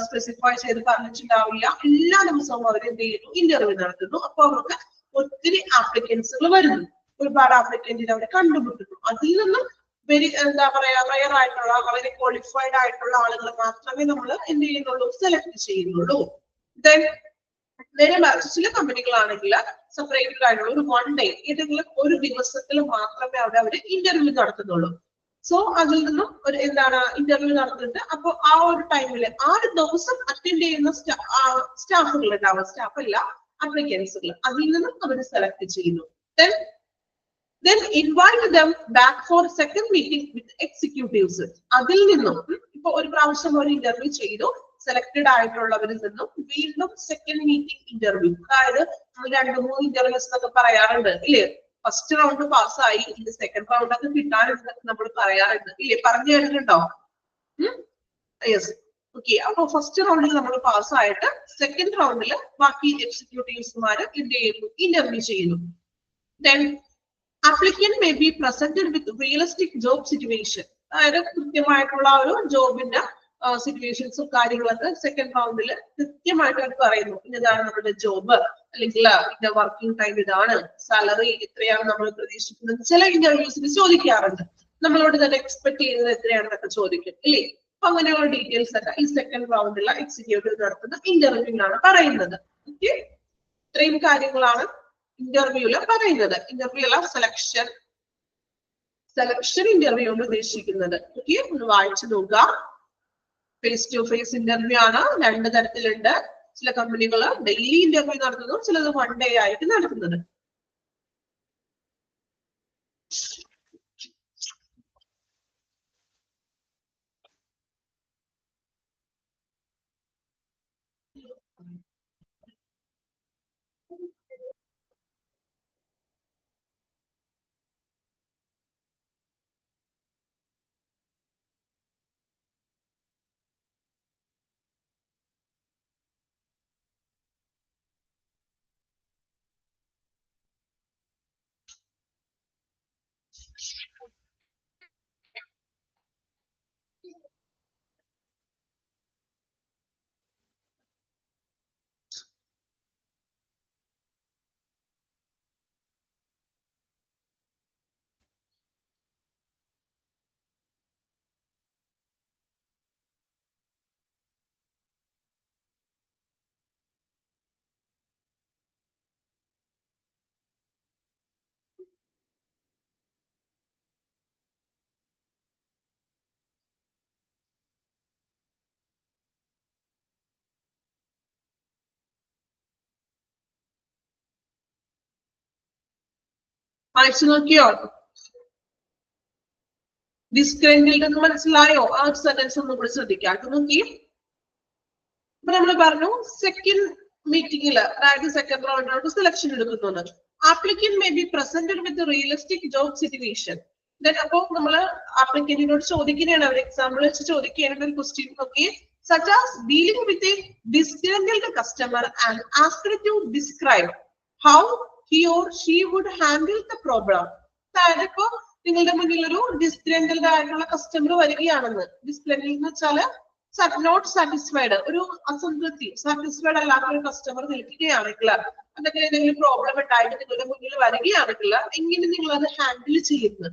സ്പെസിഫൈ ചെയ്ത് പറഞ്ഞിട്ടുണ്ടാവില്ല. എല്ലാ ദിവസവും അവർ എന്ത് ചെയ്യുന്നു? ഇന്റർവ്യൂ നടത്തുന്നു. അപ്പൊ അവർക്ക് ഒത്തിരി ആപ്ലിക്കൻസുകൾ വരുന്നു, ഒരുപാട് ആപ്ലിക്കന്റിനെ അവിടെ കണ്ടുമുട്ടുന്നു. അതിൽ നിന്നും എന്താ പറയാ റയർ ആയിട്ടുള്ള വളരെ ക്വാളിഫൈഡ് ആയിട്ടുള്ള ആളുകൾ മാത്രമേ നമ്മൾ എന്ത് ചെയ്യുന്നുള്ളൂ? സെലക്ട് ചെയ്യുന്നുള്ളൂ. നേരെ മറിച്ച് ചില കമ്പനികളാണെങ്കിൽ സെപ്പറേറ്റഡ് ആയിട്ടുള്ള ഒരു 1 ഡേ ഏതെങ്കിലും ഒരു ദിവസത്തിൽ മാത്രമേ അവിടെ അവർ ഇന്റർവ്യൂ നടത്തുന്നുള്ളൂ. സോ അതിൽ നിന്നും ഒരു എന്താണ് ഇന്റർവ്യൂ നടത്തുന്നുണ്ട്. അപ്പൊ ആ ഒരു ടൈമില് ആ ഒരു ദിവസം അറ്റൻഡ് ചെയ്യുന്ന സ്റ്റാഫുകൾ ഉണ്ടാവും, സ്റ്റാഫ് അല്ല ആപ്ലിക്കൻസുകൾ, അതിൽ നിന്നും അവർ സെലക്ട് ചെയ്യുന്നു. Then invite them back for second meeting with executives. അതിൽ നിന്നും ഇപ്പൊ ഒരു പ്രാവശ്യം ഒരു ഇന്റർവ്യൂ ചെയ്തു, സെലക്ടഡ് ആയിട്ടുള്ളവരിൽ നിന്നും വീണ്ടും സെക്കൻഡ് മീറ്റിംഗ് ഇന്റർവ്യൂ, അതായത് നമ്മൾ 2-3 ഇന്റർവ്യൂസ് എന്നൊക്കെ പറയാറുണ്ട് ഇല്ലേ? ഫസ്റ്റ് റൗണ്ട് പാസ്സായി, ഇത് സെക്കൻഡ് റൗണ്ട് ഒക്കെ കിട്ടാനുണ്ട് നമ്മൾ പറയാറുണ്ട് ഇല്ലേ? പറഞ്ഞു കേട്ടിട്ടുണ്ടോ? Yes, okay. അപ്പൊ ഫസ്റ്റ് റൗണ്ടിൽ നമ്മൾ പാസ്സായിട്ട് സെക്കൻഡ് റൗണ്ടിൽ ബാക്കി എക്സിക്യൂട്ടീവ്സുമാര് എന്ത് ചെയ്യുന്നു? ഇന്റർവ്യൂ ചെയ്യുന്നു. Then applicant may be presented with realistic job situation. അതായത് കൃത്യമായിട്ടുള്ള ഒരു ജോബിന്റെ സിറ്റുവേഷൻസും കാര്യങ്ങളൊക്കെ സെക്കൻഡ് റൗണ്ടിൽ കൃത്യമായിട്ട് അവർ പറയുന്നു. ഇതാണ് നമ്മുടെ ജോബ്, അല്ലെങ്കിൽ ഇതിന്റെ വർക്കിംഗ് ടൈം ഇതാണ്, സാലറി ഇത്രയാണ് നമ്മൾ പ്രതീക്ഷിക്കുന്നത്. ചില ഇന്റർവ്യൂസിന് ചോദിക്കാറുണ്ട്, നമ്മളോട് തന്നെ എക്സ്പെക്ട് ചെയ്യുന്നത് എത്രയാണെന്നൊക്കെ ചോദിക്കും ഇല്ലേ? അപ്പൊ അങ്ങനെയുള്ള ഡീറ്റെയിൽസ് ഒക്കെ ഈ സെക്കൻഡ് റൗണ്ടിലെ എക്സിക്യൂട്ടീവ് നടത്തുന്ന ഇന്റർവ്യൂവിലാണ് പറയുന്നത്. ഓക്കെ, ഇത്രയും കാര്യങ്ങളാണ് ഇന്റർവ്യൂല് പറയുന്നത്. ഇന്റർവ്യൂ അല്ല, സെലക്ഷൻ ഇന്റർവ്യൂ കൊണ്ട് ഉദ്ദേശിക്കുന്നത്. ഓക്കെ, ഒന്ന് വായിച്ചു നോക്കുക. ഫേസ് ടു ഫേസ് ഇന്റർവ്യൂ ആണ്, 2 തരത്തിലുണ്ട്. ചില കമ്പനികൾ ഡെയിലി ഇന്റർവ്യൂ നടത്തുന്നു, ചിലത് 1 ഡേ ആയിട്ട് നടത്തുന്നത്. വായിച്ചു നോക്കിയോ? ഡിസ്ഗ്രന്റിൽഡ് എന്ന് മനസ്സിലായോ? ആ ഒരു സെന്റൻസ് ഒന്നും കൂടി ശ്രദ്ധിക്കാം. നോക്കി, ഇപ്പൊ നമ്മൾ പറഞ്ഞു സെക്കൻഡ് മീറ്റിംഗിൽ, അതായത് സെക്കൻഡ് റൗണ്ടിലോട്ട് സെലക്ഷൻ എടുക്കുന്നത്. ആപ്ലിക്കന്റ് മേ ബി പ്രസന്റഡ് വിത്ത് റിയലിസ്റ്റിക് ജോബ് സിറ്റുവേഷൻ. അപ്പൊ നമ്മള് ആപ്ലിക്കന്റിനോട് ചോദിക്കുകയാണ്, ഒരു എക്സാമ്പിൾ വെച്ച് ചോദിക്കുകയാണ് ഒരു ക്വസ്റ്റ്യൻ. നോക്കി, such as dealing with a disgruntled customer and asked to describe how he or she would handle the problem. അതായത് ഇപ്പൊ നിങ്ങളുടെ മുന്നിൽ ഒരു ഡിസ്ഗ്രാൻഡൽഡ് ആയിട്ടുള്ള കസ്റ്റമർ വരികയാണെന്ന്. ഡിസ്ഗ്രാൻഡൽ എന്ന് വെച്ചാല് നോട്ട് സാറ്റിസ്ഫൈഡ്, ഒരു അസംതൃപ്തി, സാറ്റിസ്ഫൈഡ് അല്ലാത്ത ഒരു കസ്റ്റമർ നിൽക്കുകയാണെങ്കിൽ, അല്ലെങ്കിൽ എന്തെങ്കിലും പ്രോബ്ലം ഉണ്ടായിട്ട് നിങ്ങളുടെ മുന്നിൽ വരികയാണെങ്കിൽ എങ്ങനെ നിങ്ങൾ അത് ഹാൻഡിൽ ചെയ്യുന്നത്?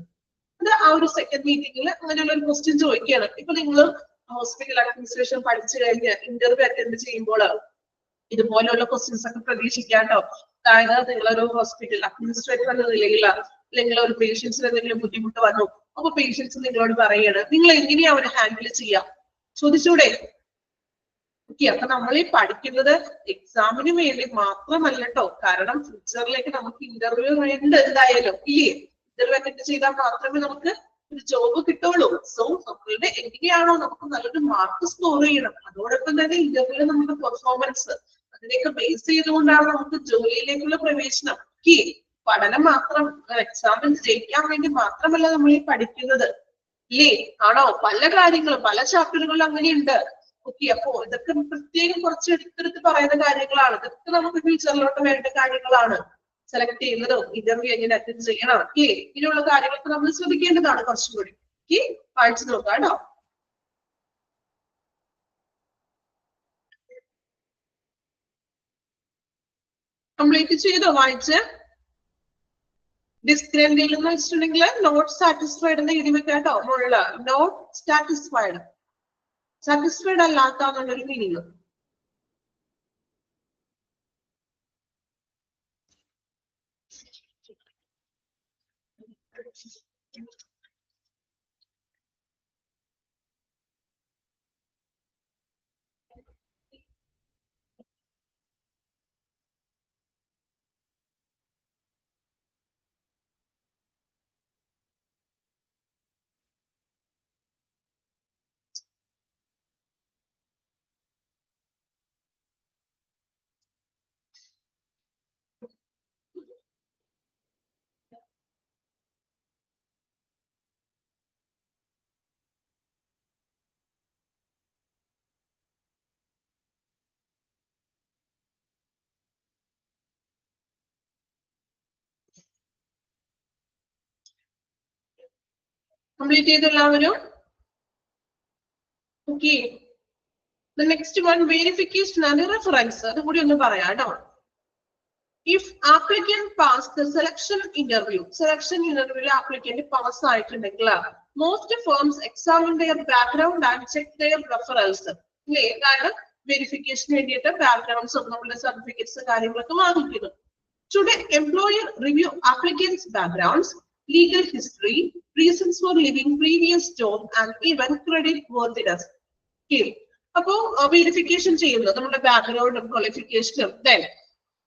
അത് ആ ഒരു സെക്കൻഡ് മീറ്റിംഗിൽ അങ്ങനെയുള്ള ഒരു ക്വസ്റ്റ്യൻ ചോദിക്കുകയാണ്. ഇപ്പൊ നിങ്ങൾ ഹോസ്പിറ്റൽ അഡ്മിനിസ്ട്രേഷൻ പഠിച്ചു കഴിഞ്ഞ് ഇന്റർവ്യൂ അറ്റൻഡ് ചെയ്യുമ്പോൾ ഇതുപോലെയുള്ള ക്വസ്റ്റ്യൻസ് ഒക്കെ പ്രതീക്ഷിക്കാട്ടോ. അതായത് നിങ്ങളൊരു ഹോസ്പിറ്റൽ അഡ്മിനിസ്ട്രേറ്റർ എന്ന നിലയിൽ അല്ലെങ്കിൽ ഒരു പേഷ്യൻസിന് എന്തെങ്കിലും ബുദ്ധിമുട്ട് വന്നു, അപ്പൊ പേഷ്യൻസ് നിങ്ങളോട് പറയാണ്, നിങ്ങൾ എങ്ങനെയാ അവരെ ഹാൻഡിൽ ചെയ്യാം? ചോദിച്ചൂടെ? ഓക്കെ, അപ്പൊ നമ്മൾ ഈ പഠിക്കുന്നത് എക്സാമിന് വേണ്ടി മാത്രമല്ല കേട്ടോ. കാരണം ഫ്യൂച്ചറിലേക്ക് നമുക്ക് ഇന്റർവ്യൂ ഉണ്ട് എന്തായാലും, ഇല്ലേ? ഇന്റർവ്യൂ അറ്റൻഡ് ചെയ്താൽ മാത്രമേ നമുക്ക് ഒരു ജോബ് കിട്ടുള്ളൂ. സോ നമ്മളുടെ എങ്ങനെയാണോ നമുക്ക് നല്ലൊരു മാർക്ക് സ്കോർ ചെയ്യണം, അതോടൊപ്പം തന്നെ ഇന്റർവ്യൂവിൽ നമ്മുടെ പെർഫോമൻസ്, അതിനെയൊക്കെ ബേസ് ചെയ്തുകൊണ്ടാണ് നമുക്ക് ജോലിയിലേക്കുള്ള പ്രവേശനം. ഓക്കെ, പഠനം മാത്രം എക്സാമിന് ജയിക്കാൻ വേണ്ടി മാത്രമല്ല നമ്മൾ ഈ പഠിക്കുന്നത്, ഇല്ലേ? ആണോ? പല കാര്യങ്ങളും പല ചാപ്റ്ററുകളും അങ്ങനെയുണ്ട്. ഓക്കെ, അപ്പോ ഇതൊക്കെ പ്രത്യേകം കുറച്ച് എടുത്തെടുത്ത് പറയുന്ന കാര്യങ്ങളാണ്. ഇതൊക്കെ നമുക്ക് ഫ്യൂച്ചറിലോട്ട് വേണ്ട കാര്യങ്ങളാണ്. സെലക്ട് ചെയ്യുന്നതും ഇന്റർവ്യൂ എങ്ങനെ അറ്റൻഡ് ചെയ്യണം, ഓക്കെ, ഇങ്ങനെയുള്ള കാര്യങ്ങളൊക്കെ നമ്മൾ ശ്രദ്ധിക്കേണ്ടതാണ് കുറച്ചും കൂടി. ഓക്കെ, വായിച്ചു നോക്കാം കേട്ടോ. കംപ്ലീറ്റ് ചെയ്തോ? വായിച്ച് ഡിസ്ഗ്രാൻഡൽ എന്ന് വെച്ചിട്ടുണ്ടെങ്കിൽ നോട്ട് സാറ്റിസ്ഫൈഡ് എന്ന് എഴുതി വെക്കാട്ടോ. മുകളിൽ നോട്ട് സാറ്റിസ്ഫൈഡ്, സാറ്റിസ്ഫൈഡ് അല്ലാത്ത എന്നുള്ളൊരു മീനിങ്. കംപ്ലീറ്റ് ചെയ്ത് എല്ലാവരും? Okay, the next one verification and reference. അത് കൂടി ഒന്ന് പറയാം കേട്ടോ. If applicant pass the selection interview applicant pass ആയിട്ടുണ്ടെങ്കിൽ most firms examine their background and check their referrals. അല്ലേ? അതായത് വെരിഫിക്കേഷൻ വേണ്ടിയിട്ട് ബാക്ക്ഗ്രൗണ്ട്സും നമ്മുടെ സർട്ടിഫിക്കറ്റ്സ് കാര്യങ്ങളൊക്കെ വാങ്ങിക്കുന്നു. Should an employer review applicants' backgrounds, legal history, reasons for leaving previous job and even credit worthiness? Okay. അപ്പോ verification ചെയ്യുന്നത് നമ്മുടെ ബാക്ക്ഗ്രൗണ്ടും ക്വാളിഫിക്കേഷനും, then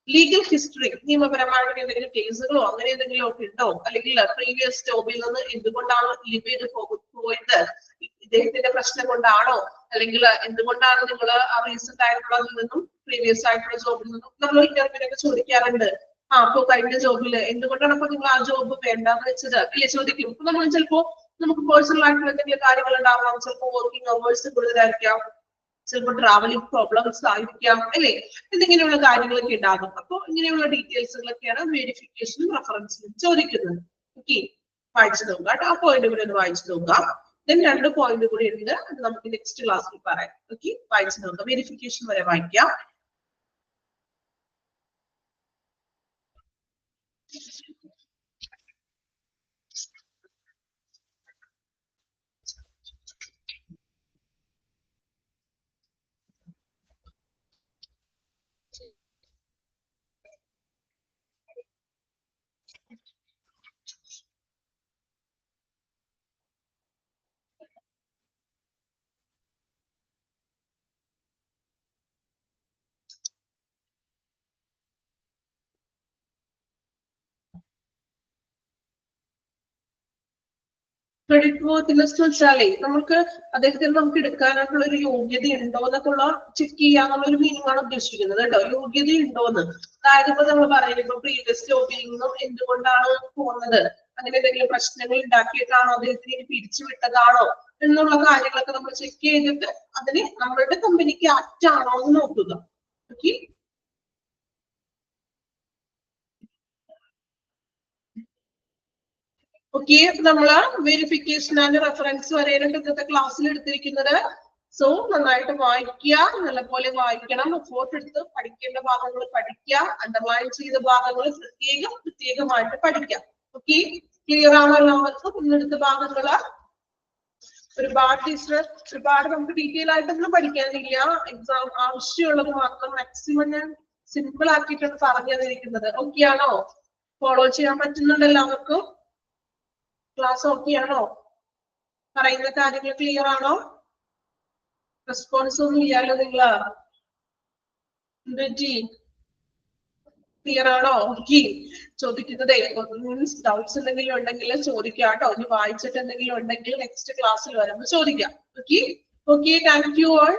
legal history, നിയമപരമായിട്ട് എന്തെങ്കിലും കേസുകളോ അങ്ങനെ എന്തെങ്കിലും ഒക്കെ ഉണ്ടോ, അല്ലെങ്കിൽ പ്രീവിയസ് ജോബിൽ നിന്ന് എന്തുകൊണ്ടാണ് ലീവ് ചെയ്ത് പോയത്, ഇദ്ദേഹത്തിന്റെ പ്രശ്നം കൊണ്ടാണോ, അല്ലെങ്കിൽ എന്തുകൊണ്ടാണ് നിങ്ങൾ ആ റീസെന്റ് ആയിട്ടുള്ളതിൽ നിന്നും പ്രീവിയസ് ആയിട്ടുള്ള ജോബിൽ നിന്നും നമ്മൾ ഇന്റർവ്യൂവിനൊക്കെ ചോദിക്കാറുണ്ട്. അപ്പൊ കഴിഞ്ഞ ജോബിൽ എന്തുകൊണ്ടാണ് അപ്പൊ നിങ്ങൾ ആ ജോബ് വേണ്ടാന്ന് വെച്ചത്, അല്ലേ? ചോദിക്കും. അപ്പൊ നമ്മൾ ചിലപ്പോ നമുക്ക് പേഴ്സണൽ ആയിട്ടുള്ള എന്തെങ്കിലും കാര്യങ്ങൾ ഉണ്ടാവാം, ചിലപ്പോൾ വർക്കിംഗ് അവേഴ്സ് കൂടുതലായിരിക്കാം, ചിലപ്പോൾ ട്രാവലിംഗ് പ്രോബ്ലംസ് ആയിരിക്കാം, അല്ലേ? എന്നിങ്ങനെയുള്ള കാര്യങ്ങളൊക്കെ ഉണ്ടാകും. അപ്പൊ ഇങ്ങനെയുള്ള ഡീറ്റെയിൽസുകളൊക്കെയാണ് വെരിഫിക്കേഷനും റെഫറൻസിലും ചോദിക്കുന്നത്. ഓക്കെ, വായിച്ചു നോക്കുക കേട്ടോ. ആ പോയിന്റ് കൂടി ഒന്ന് വായിച്ചു നോക്കുക. ദെൻ 2 പോയിന്റ് കൂടി ഉണ്ട്, അത് നമുക്ക് നെക്സ്റ്റ് ക്ലാസ്സിൽ പറയാം. ഓക്കെ, വായിച്ചു നോക്കുക. വെരിഫിക്കേഷൻ വരെ വായിക്കാം. ക്രെഡിറ്റ് വർത്തിനെസ് എന്ന് വെച്ചാലേ നമുക്ക് അദ്ദേഹത്തിന് നമുക്ക് എടുക്കാനായിട്ടുള്ള ഒരു യോഗ്യത ഉണ്ടോ എന്നൊക്കെയുള്ള ചെക്ക് ചെയ്യാന്നുള്ള ഒരു മീനിങ് ആണ് ഉദ്ദേശിക്കുന്നത് കേട്ടോ. യോഗ്യത ഉണ്ടോന്ന്, അതായത് ഇപ്പൊ നമ്മൾ പറയുന്നത് ഇപ്പൊ പ്രീവിയസ് ജോബിൽ നിന്നും എന്തുകൊണ്ടാണ് പോകുന്നത്, അങ്ങനെ എന്തെങ്കിലും പ്രശ്നങ്ങൾ ഉണ്ടാക്കിയിട്ടാണോ, അദ്ദേഹത്തിന് പിരിച്ചുവിട്ടതാണോ എന്നുള്ള കാര്യങ്ങളൊക്കെ നമ്മൾ ചെക്ക് ചെയ്തിട്ട് അതിന് നമ്മളുടെ കമ്പനിക്ക് ആപ്റ്റ് ആണോ എന്ന് നോക്കുക. ഓക്കെ, ഓക്കെ, നമ്മള് വെരിഫിക്കേഷൻ ആൻഡ് റെഫറൻസ് വരെയാണ് ഇന്നത്തെ ക്ലാസ്സിൽ എടുത്തിരിക്കുന്നത്. സോ നന്നായിട്ട് വായിക്കുക, നല്ലപോലെ വായിക്കണം, എഫോർട്ട് എടുത്ത് പഠിക്കേണ്ട ഭാഗങ്ങൾ പഠിക്കുക, അണ്ടർലൈൻ ചെയ്ത ഭാഗങ്ങൾ പ്രത്യേകമായിട്ട് പഠിക്കാം. ഓക്കെ, ക്ലിയർ ആണോ എല്ലാവർക്കും? ഇന്നെടുത്ത ഭാഗങ്ങള് ഒരുപാട് നമുക്ക് ഡീറ്റെയിൽ ആയിട്ടൊന്നും പഠിക്കാനില്ല. എക്സാം ആവശ്യമുള്ളത് മാത്രം മാക്സിമം ഞാൻ സിമ്പിൾ ആക്കിയിട്ടാണ് പറഞ്ഞു തന്നിരിക്കുന്നത്. ഓക്കെ ആണോ? ഫോളോ ചെയ്യാൻ പറ്റുന്നുണ്ട് എല്ലാവർക്കും? ക്ലാസ് ഓക്കെ ആണോ? പറയുന്ന കാര്യങ്ങൾ ക്ലിയർ ആണോ? റെസ്പോൺസ് ഒന്നും ഇല്ലാലോ നിങ്ങള്? ക്ലിയർ ആണോ? ഓക്കെ, ചോദിക്കുന്നതേ മീൻസ് ഡൗട്ട്സ് എന്തെങ്കിലും ഉണ്ടെങ്കിൽ ചോദിക്കാം കേട്ടോ. ഇനി വായിച്ചിട്ട് എന്തെങ്കിലും ഉണ്ടെങ്കിൽ നെക്സ്റ്റ് ക്ലാസ്സിൽ വരുമ്പോൾ ചോദിക്കാം. Okay, thank you all.